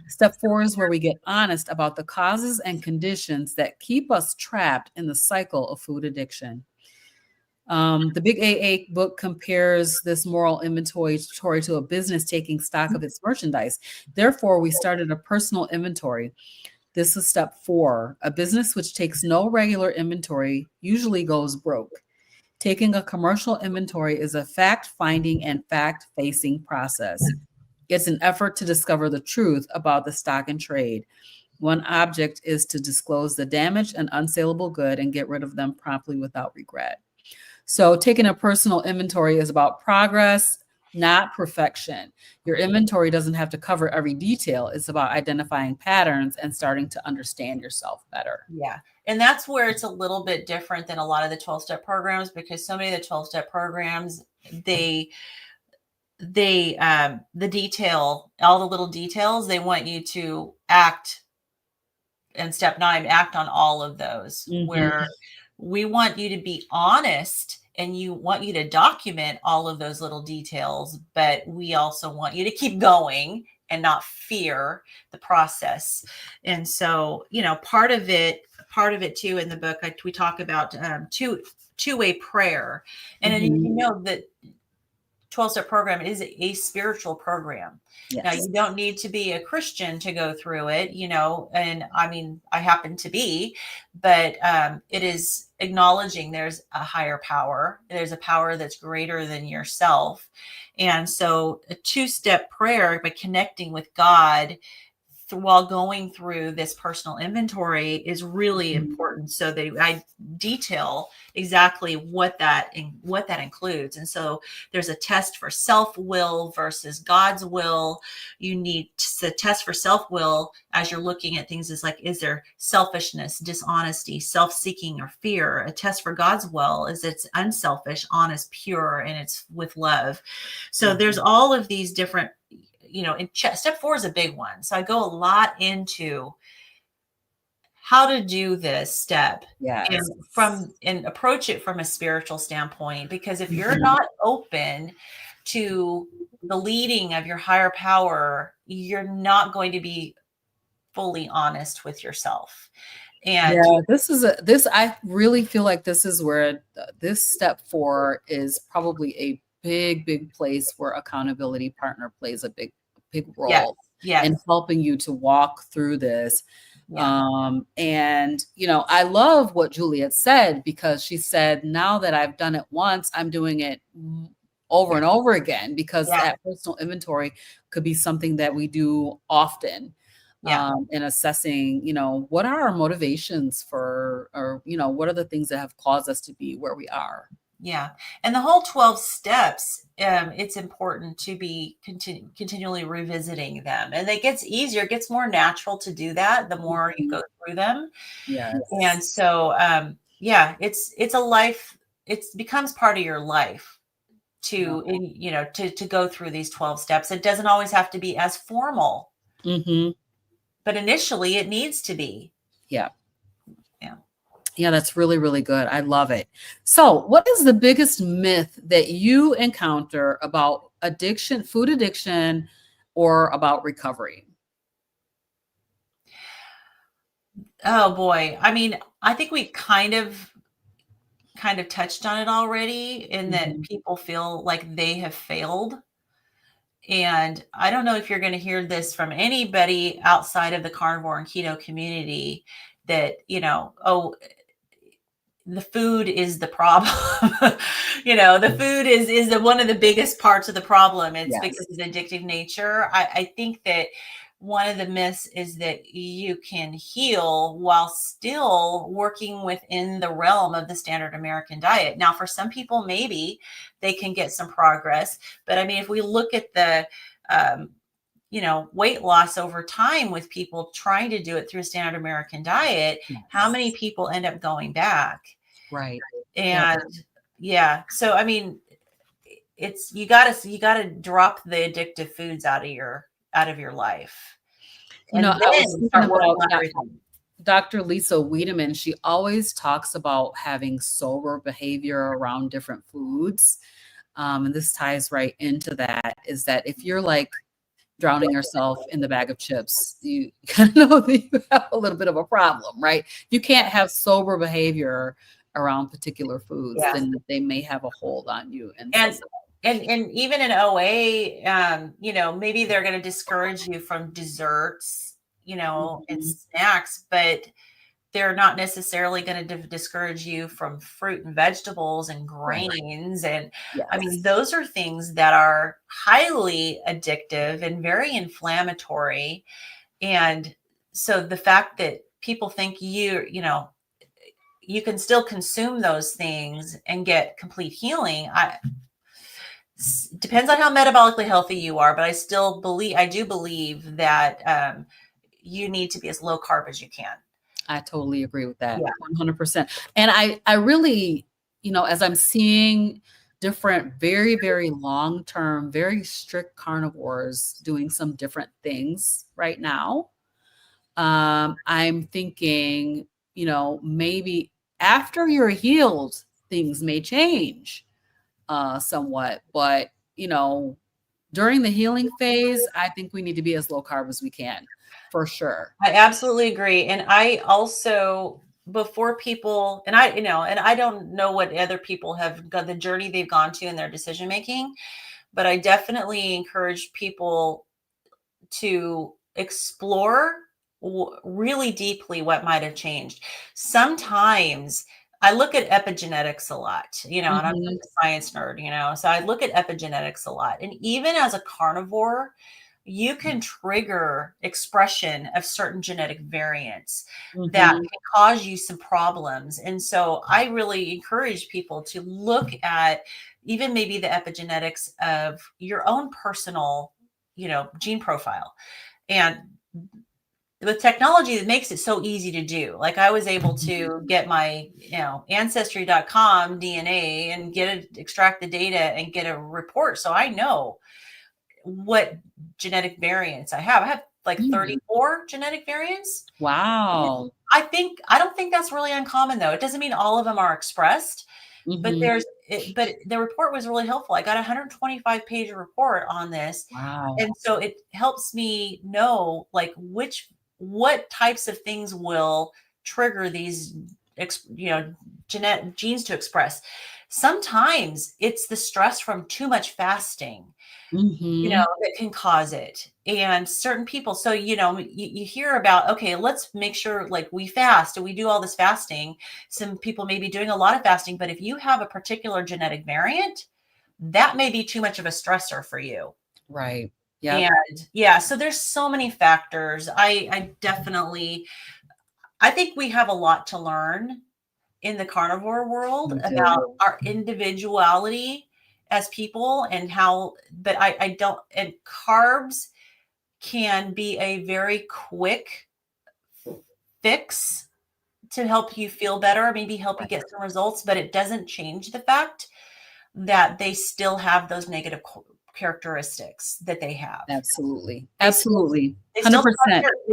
Step 4 is where we get honest about the causes and conditions that keep us trapped in the cycle of food addiction. The Big AA book compares this moral inventory to a business taking stock of its merchandise. Therefore, we started a personal inventory. This is step 4. A business which takes no regular inventory usually goes broke. Taking a commercial inventory is a fact-finding and fact-facing process. It's an effort to discover the truth about the stock and trade. One object is to disclose the damaged and unsaleable good and get rid of them promptly without regret. So, taking a personal inventory is about progress, not perfection. Your inventory doesn't have to cover every detail. It's about identifying patterns and starting to understand yourself better. Yeah. And that's where it's a little bit different than a lot of the 12-step programs, because so many of the 12-step programs, the detail, all the little details, they want you to act, and step 9, act on all of those, where we want you to be honest and want you to document all of those little details, but we also want you to keep going and not fear the process. And so, part of it too in the book, we talk about two-way prayer. And then that 12-step program is a spiritual program. Yes. Now, you don't need to be a Christian to go through it, and I mean, I happen to be, but it is acknowledging there's a higher power. There's a power that's greater than yourself. And so a 2-step prayer, by connecting with God while going through this personal inventory, is really important, so that I detail exactly what that includes. And so there's a test for self-will versus God's will. You need to test for self-will as you're looking at things, is like, is there selfishness, dishonesty, self-seeking, or fear? A test for God's will is it's unselfish, honest, pure, and it's with love. So there's all of these different, step 4 is a big one. So I go a lot into how to do this step, and approach it from a spiritual standpoint, because if you're not open to the leading of your higher power, you're not going to be fully honest with yourself. And I really feel like this is where this step 4 is probably a big place where accountability partner plays a big role in helping you to walk through this. And I love what Juliet said, because she said, now that I've done it once, I'm doing it over and over again, because that personal inventory could be something that we do often. In assessing, what are our motivations for, or, what are the things that have caused us to be where we are. Yeah. And the whole 12 steps, it's important to be continually revisiting them. And it gets easier, it gets more natural to do that the more you go through them. Yes. And so, it's a life, it becomes part of your life to go through these 12 steps. It doesn't always have to be as formal, but initially it needs to be. Yeah, that's really, really good. I love it. So, what is the biggest myth that you encounter about addiction, food addiction, or about recovery? Oh boy. I mean, I think we kind of touched on it already, in that people feel like they have failed. And I don't know if you're going to hear this from anybody outside of the carnivore and keto community, that, the food is the problem. The food is one of the biggest parts of the problem. It's because of the addictive nature. I think that one of the myths is that you can heal while still working within the realm of the standard American diet. Now, for some people, maybe they can get some progress, but I mean, if we look at the weight loss over time with people trying to do it through a standard American diet, how many people end up going back? Right. And so I mean, it's you gotta drop the addictive foods out of your life. I was thinking about Dr. Lisa Wiedemann. She always talks about having sober behavior around different foods. And this ties right into that, is that if you're like drowning yourself in the bag of chips, you kind of know that you have a little bit of a problem, right? You can't have sober behavior around particular foods, then they may have a hold on you. And even in OA, maybe they're going to discourage you from desserts and Mhm. snacks, but they're not necessarily going to discourage you from fruit and vegetables and Right. grains. And I mean, Yes. those are things that are highly addictive and very inflammatory. And so the fact that people think you can still consume those things and get complete healing, depends on how metabolically healthy you are, but I do believe that you need to be as low carb as you can. I totally agree with that. Yeah. 100%. And I really, as I'm seeing different, very, very long-term, very strict carnivores doing some different things right now, I'm thinking, maybe after you're healed, things may change somewhat. But, during the healing phase, I think we need to be as low carb as we can, for sure. I absolutely agree. And I also, before people, and I don't know what other people have got, the journey they've gone to in their decision making, but I definitely encourage people to explore really deeply what might have changed. Sometimes I look at epigenetics a lot, and I'm such Mhm. a science nerd, so I look at epigenetics a lot. And even as a carnivore, you can trigger expression of certain genetic variants that Mhm. can cause you some problems. And so I really encourage people to look at even maybe the epigenetics of your own personal, gene profile. And with technology, that makes it so easy to do. Like I was able to get my, ancestry.com DNA and extract the data and get a report. So I know what genetic variants I have. I have like Mm. 34 genetic variants. Wow. I don't think that's really uncommon though. It doesn't mean all of them are expressed, but Mhm. but the report was really helpful. I got a 125-page report on this. Wow. And so it helps me know like what types of things will trigger these genetic genes to express. Sometimes it's the stress from too much fasting, Mhm. that can cause it. And certain people, so, you hear about, okay, let's make sure like we fast and we do all this fasting. Some people may be doing a lot of fasting, but if you have a particular genetic variant, that may be too much of a stressor for you. Right. Yep. And yeah, so there's so many factors. I think we have a lot to learn in the carnivore world We about do. our individuality as people and but I don't, and carbs can be a very quick fix to help you feel better, maybe help you Right. get some results, but it doesn't change the fact that they still have those negative characteristics that they have. Absolutely. They still Absolutely. they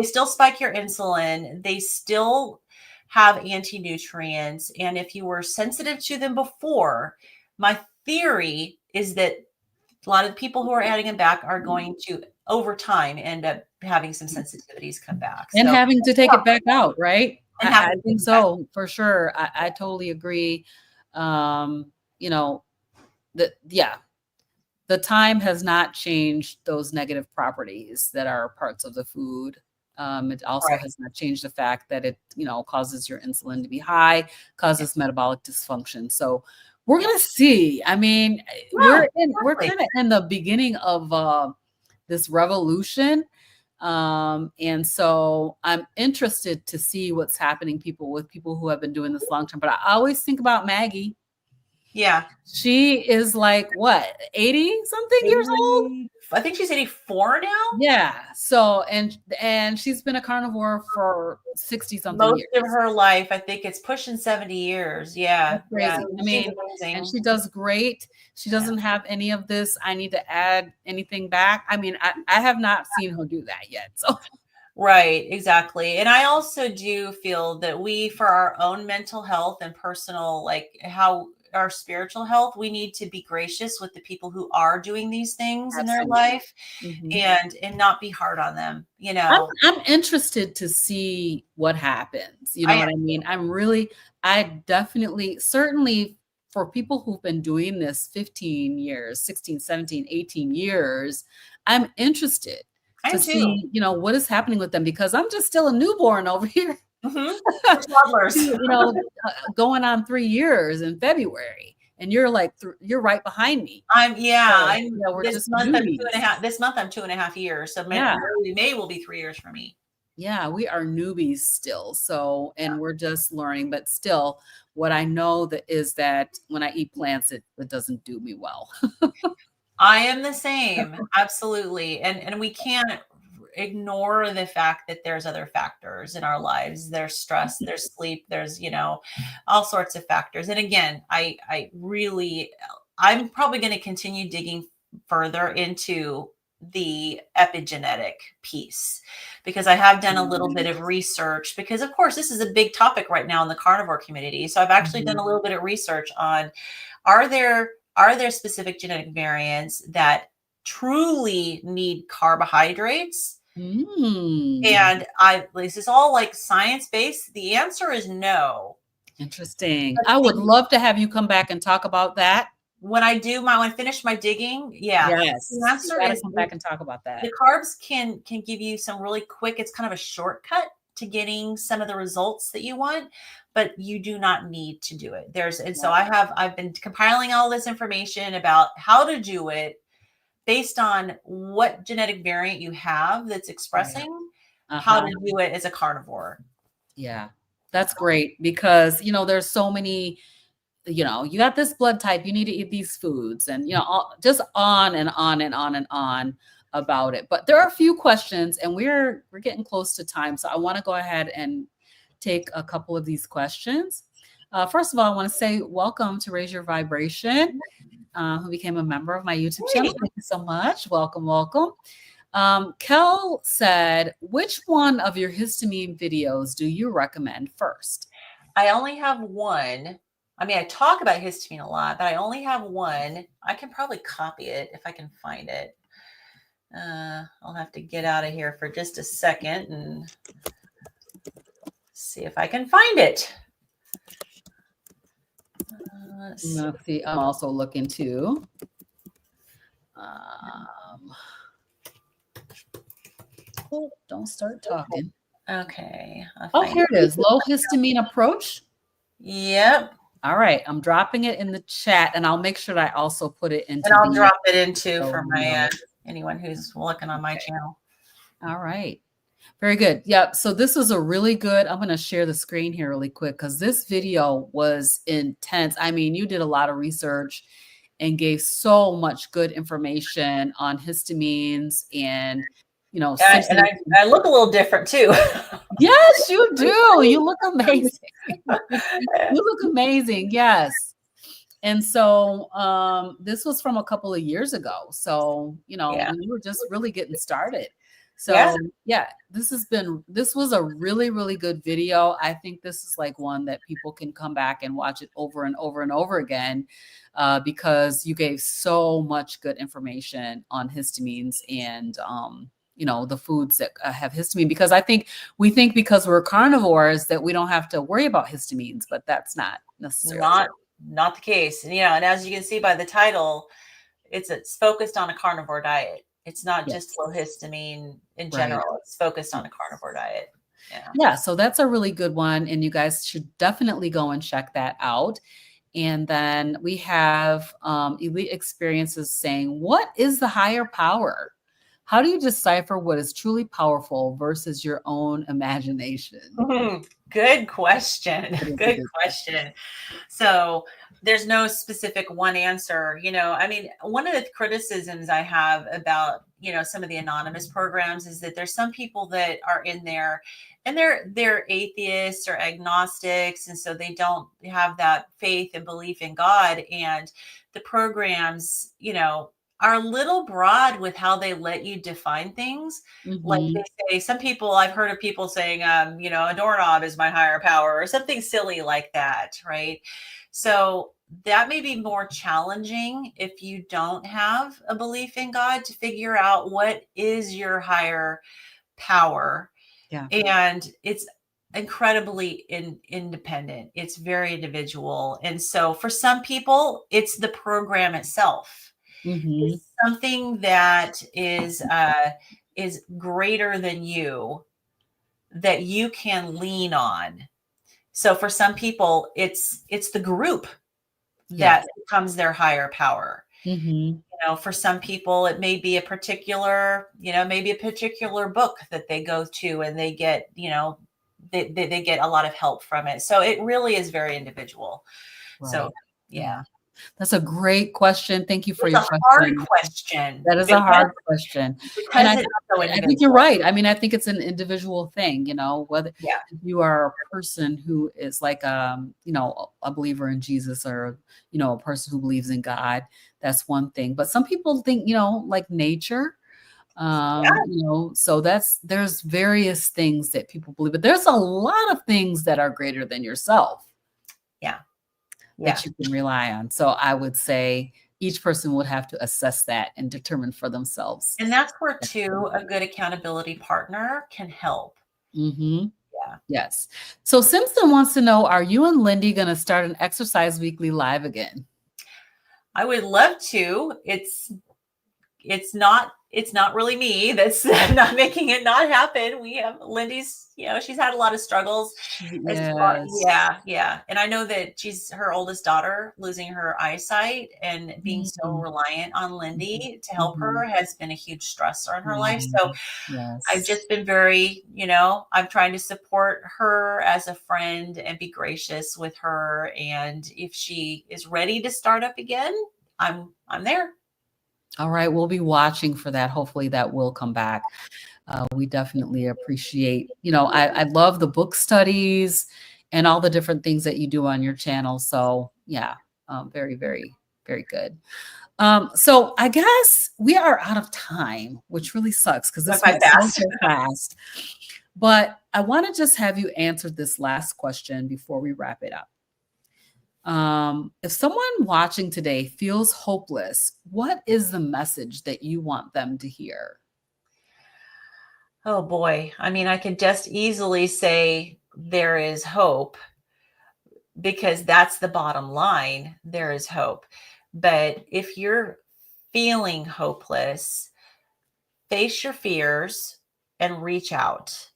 still spike 100%. your insulin. They still have anti-nutrients. And if you were sensitive to them before, my theory is that a lot of the people who are adding them back are going to, over time, end up having some sensitivities come back. And So, having to take it back out, right? and I having to take think it back. so, for sure. I totally agree. You know, yeah, the time has not changed those negative properties that are parts of the food. It also Right. has not changed the fact that it, causes your insulin to be high, Yeah. causes metabolic dysfunction. So we're Yeah. gonna see. I mean, Yeah, we're exactly. kind of in the beginning of this revolution. And so I'm interested to see what's happening with people who have been doing this long term. But I always think about Maggie. Yeah. She is like what, 80 something years old? I think she's 84 now. Yeah. So and she's been a carnivore for 60 something Most of years. her life, I think it's pushing 70 years. Yeah. That's Yeah. crazy. I She's mean, and amazing. she does great. She Yeah. doesn't have any of this. I need to add anything back. I mean, I have not seen her do that yet. So Right, exactly. And I also do feel that we, for our own mental health and personal, like how our spiritual health, we need to be gracious with the people who are doing these things in their absolutely. life Mhm. and not be hard on them, I'm I'm interested to see what happens. You know I what I mean? I definitely, certainly for people who've been doing this 15 years, 16, 17, 18 years, I'm interested to see, what is happening with them, because I'm just still a newborn over here. Toddlers. Going on 3 years in February, and you're like, you're right behind me. We're this just month newbies. This month I'm 2.5 years. So May will be 3 years for me. Yeah, we are newbies still. So, and we're just learning, but still, what I know is that when I eat plants, it doesn't do me well. I am the same. Absolutely. And we can't ignore the fact that there's other factors in our lives. There's stress, there's sleep, there's, all sorts of factors. And again, I'm probably going to continue digging further into the epigenetic piece, because I have done a little bit of research, because of course this is a big topic right now in the carnivore community. So I've actually done a little bit of research on, are there specific genetic variants that truly need carbohydrates? And this is all like science-based. The answer is no. Interesting. I would love to have you come back and talk about that. When I finish my digging, yes, the answer is come back and talk about that. The carbs can give you some really quick, it's kind of a shortcut to getting some of the results that you want, but you do not need to do it. So I've been compiling all this information about how to do it based on what genetic variant you have that's expressing how to do it as a carnivore. Yeah, that's great, because, there's so many, you got this blood type, you need to eat these foods, and, just on and on and on and on about it. But there are a few questions, and we're getting close to time. So I want to go ahead and take a couple of these questions. First of all, I want to say welcome to Raise Your Vibration, who became a member of my YouTube channel. Thank you so much. Welcome, welcome. Kel said, which one of your histamine videos do you recommend first? I only have one. I mean, I talk about histamine a lot, but I only have one. I can probably copy it if I can find it. I'll have to get out of here for just a second and see if I can find it. Let's see. I'm also looking too. Don't start talking. Okay. Here it is. Low histamine approach. Yep. All right. I'm dropping it in the chat, and I'll make sure that I also put it into. And I'll drop it into for my anyone who's looking on my channel. All right. Very good. Yep. So this was a really good, I'm going to share the screen here really quick, because this video was intense. I mean, you did a lot of research and gave so much good information on histamines and, I look a little different too. Yes, you do. You look amazing. You look amazing. Yes. And so this was from a couple of years ago. So, when you were just really getting started. So this was a really, really good video. I think this is like one that people can come back and watch it over and over and over again, because you gave so much good information on histamines and, the foods that have histamine, because we think because we're carnivores that we don't have to worry about histamines, but that's not necessarily not the case. And, and as you can see by the title, it's focused on a carnivore diet. It's not just low histamine in general. Right. It's focused on a carnivore diet. Yeah. So that's a really good one. And you guys should definitely go and check that out. And then we have Elite Experiences saying, what is the higher power? How do you decipher what is truly powerful versus your own imagination? Good question. Good question. So there's no specific one answer. I mean, one of the criticisms I have about, some of the anonymous programs is that there's some people that are in there and they're atheists or agnostics. And so they don't have that faith and belief in God. And the programs, are a little broad with how they let you define things. Like they say, some people, I've heard of people saying, a doorknob is my higher power or something silly like that, right? So that may be more challenging if you don't have a belief in God to figure out what is your higher power. Yeah. And it's incredibly independent. It's very individual. And so for some people, it's the program itself. It's something that is is greater than you that you can lean on. So for some people, it's the group Yes. that becomes their higher power. Mm-hmm. For some people, it may be a particular, maybe a particular book that they go to and they get, they get a lot of help from it. So it really is very individual. Right. So, yeah. That's a great question. Thank you for It's your a hard question. question. That is a hard question. And Because it's so I think you're individual. right. I mean, I think it's an individual thing, whether Yeah. you are a person who is like, a believer in Jesus, or, a person who believes in God, that's one thing. But some people think, like nature, so there's various things that people believe, but there's a lot of things that are greater than yourself. Yeah. That you can rely on. So I would say each person would have to assess that and determine for themselves. And that's where too, a good accountability partner can help. Mm-hmm. Yeah. Yes. So Simpson wants to know, are you and Lindy going to start an Exercise Weekly live again? I would love to. It's not really me that's not making it not happen. We have Lindy's, she's had a lot of struggles. Yes. Yeah. And I know that she's her oldest daughter losing her eyesight, and being so Mhm. reliant on Lindy to help her Mhm. has been a huge stressor in her life. Mhm. So I've Yes. just been very, I'm trying to support her as a friend and be gracious with her. And if she is ready to start up again, I'm there. All right. We'll be watching for that. Hopefully that will come back. We definitely appreciate, I love the book studies and all the different things that you do on your channel. So yeah, very, very, very good. So I guess we are out of time, which really sucks because this Went by went fast. so fast. But I want to just have you answer this last question before we wrap it up. If someone watching today feels hopeless, what is the message that you want them to hear? Oh boy. I mean, I could just easily say there is hope, because that's the bottom line. There is hope. But if you're feeling hopeless, face your fears and reach out,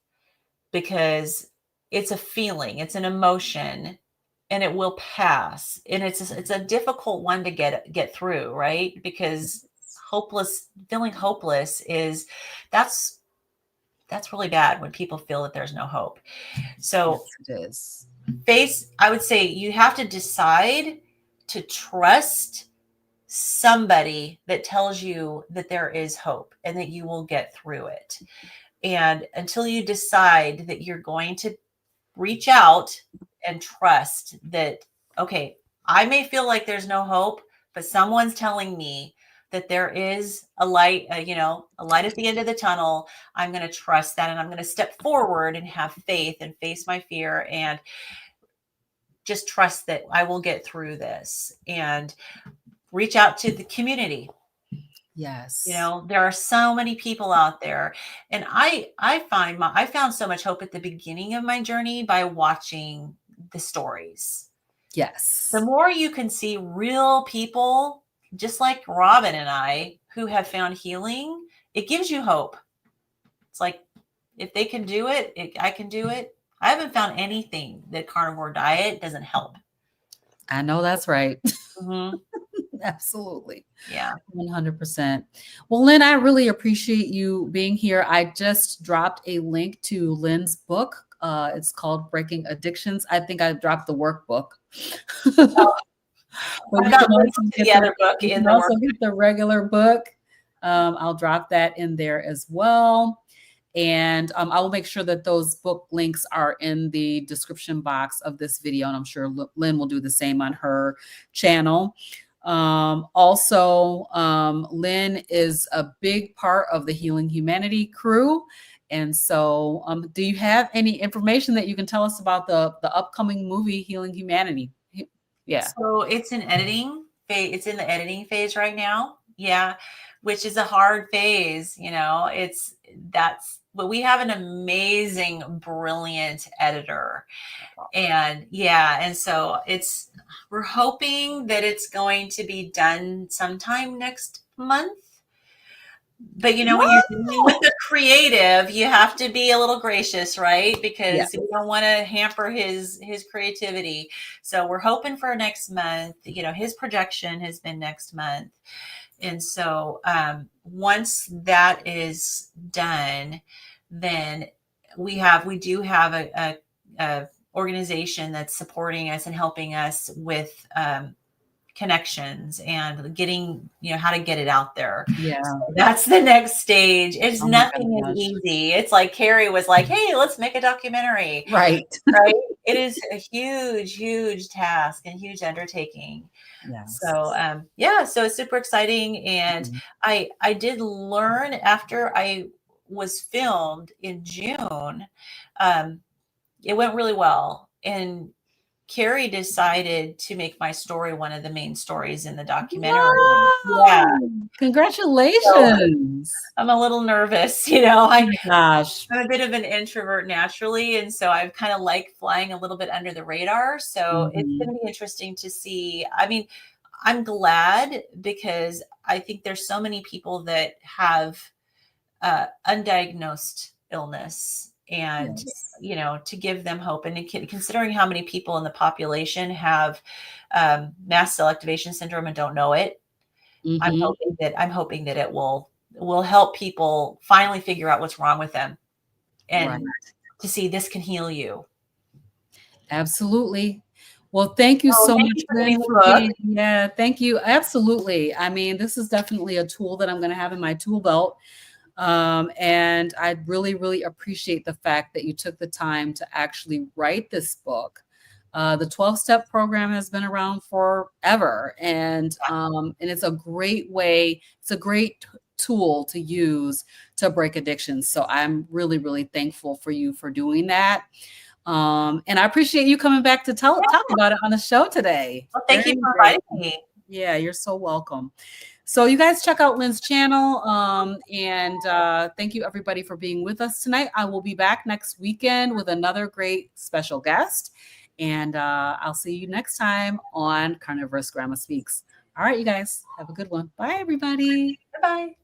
because it's a feeling, it's an emotion, and it will pass. And it's a difficult one to get through, right? Because feeling hopeless that's that's really bad when people feel that there's no hope. So Yes, it is. I would say you have to decide to trust somebody that tells you that there is hope and that you will get through it. And until you decide that you're going to reach out and trust that, okay, I may feel like there's no hope, but someone's telling me that there is a light, a light at the end of the tunnel. I'm going to trust that, and I'm going to step forward and have faith and face my fear and just trust that I will get through this, and reach out to the community. Yes. There are so many people out there, and I found so much hope at the beginning of my journey by watching the stories. Yes. The more you can see real people, just like Robin and I, who have found healing, it gives you hope. It's like, if they can do it, I can do it. I haven't found anything that carnivore diet doesn't help. I know that's right. Mm-hmm. Absolutely. Yeah. 100%. Well, Lynn, I really appreciate you being here. I just dropped a link to Lynn's book. It's called Breaking Addictions. I think I dropped the workbook. But I've you got can links also to get the other book in the work. get the regular book. I'll drop that in there as well. And I will make sure that those book links are in the description box of this video. And I'm sure Lynn will do the same on her channel. Also, Lynn is a big part of the Healing Humanity crew. And so do you have any information that you can tell us about the upcoming movie, Healing Humanity? Yeah. So it's in editing phase. It's in the editing phase right now. Yeah. Which is a hard phase, but we have an amazing, brilliant editor. And so we're hoping that it's going to be done sometime next month. But you know, when you're dealing with a creative, you have to be a little gracious, right? Yeah. Because you don't want to hamper his creativity. So we're hoping for next month. You know, his projection has been next month. And so once that is done, then we do have a organization that's supporting us and helping us with connections and getting, you know, how to get it out there. Yeah. So that's the next stage. It's Oh my nothing is gosh. easy. It's like Carrie was like, hey, let's make a documentary. Right. Right. It is a huge, huge task and huge undertaking. Yes. So yeah, so it's super exciting. And I did learn after I was filmed in June, it went really well. And Carrie decided to make my story one of the main stories in the documentary. Yeah. Wow. So Congratulations. I'm a little nervous, you know. Oh my gosh. I'm a bit of an introvert naturally, and so I kind of like flying a little bit under the radar. So it's going to be interesting to see. I mean, I'm glad because I think there's so many people that have undiagnosed illness, and Yes. you know, to give them hope. And considering how many people in the population have mast cell activation syndrome and don't know it, I'm hoping that it will help people finally figure out what's wrong with them Right. and to see this can heal you. Absolutely. Well, thank you so Thank much, you for Lynn, reading the for book. being, yeah, thank you. Absolutely. I mean, this is definitely a tool that I'm going to have in my tool belt. And I really, really appreciate the fact that you took the time to actually write this book. The 12-step program has been around forever, and it's a great way. It's a great tool to use to break addictions. So I'm really, really thankful for you for doing that. And I appreciate you coming back to talk about it on the show today. Well, thank you for inviting me. Yeah, you're so welcome. So you guys check out Lynn's channel. And thank you everybody for being with us tonight. I will be back next weekend with another great special guest. And I'll see you next time on CarnivorousGrama Speaks. All right, you guys have a good one. Bye, everybody. Bye-bye.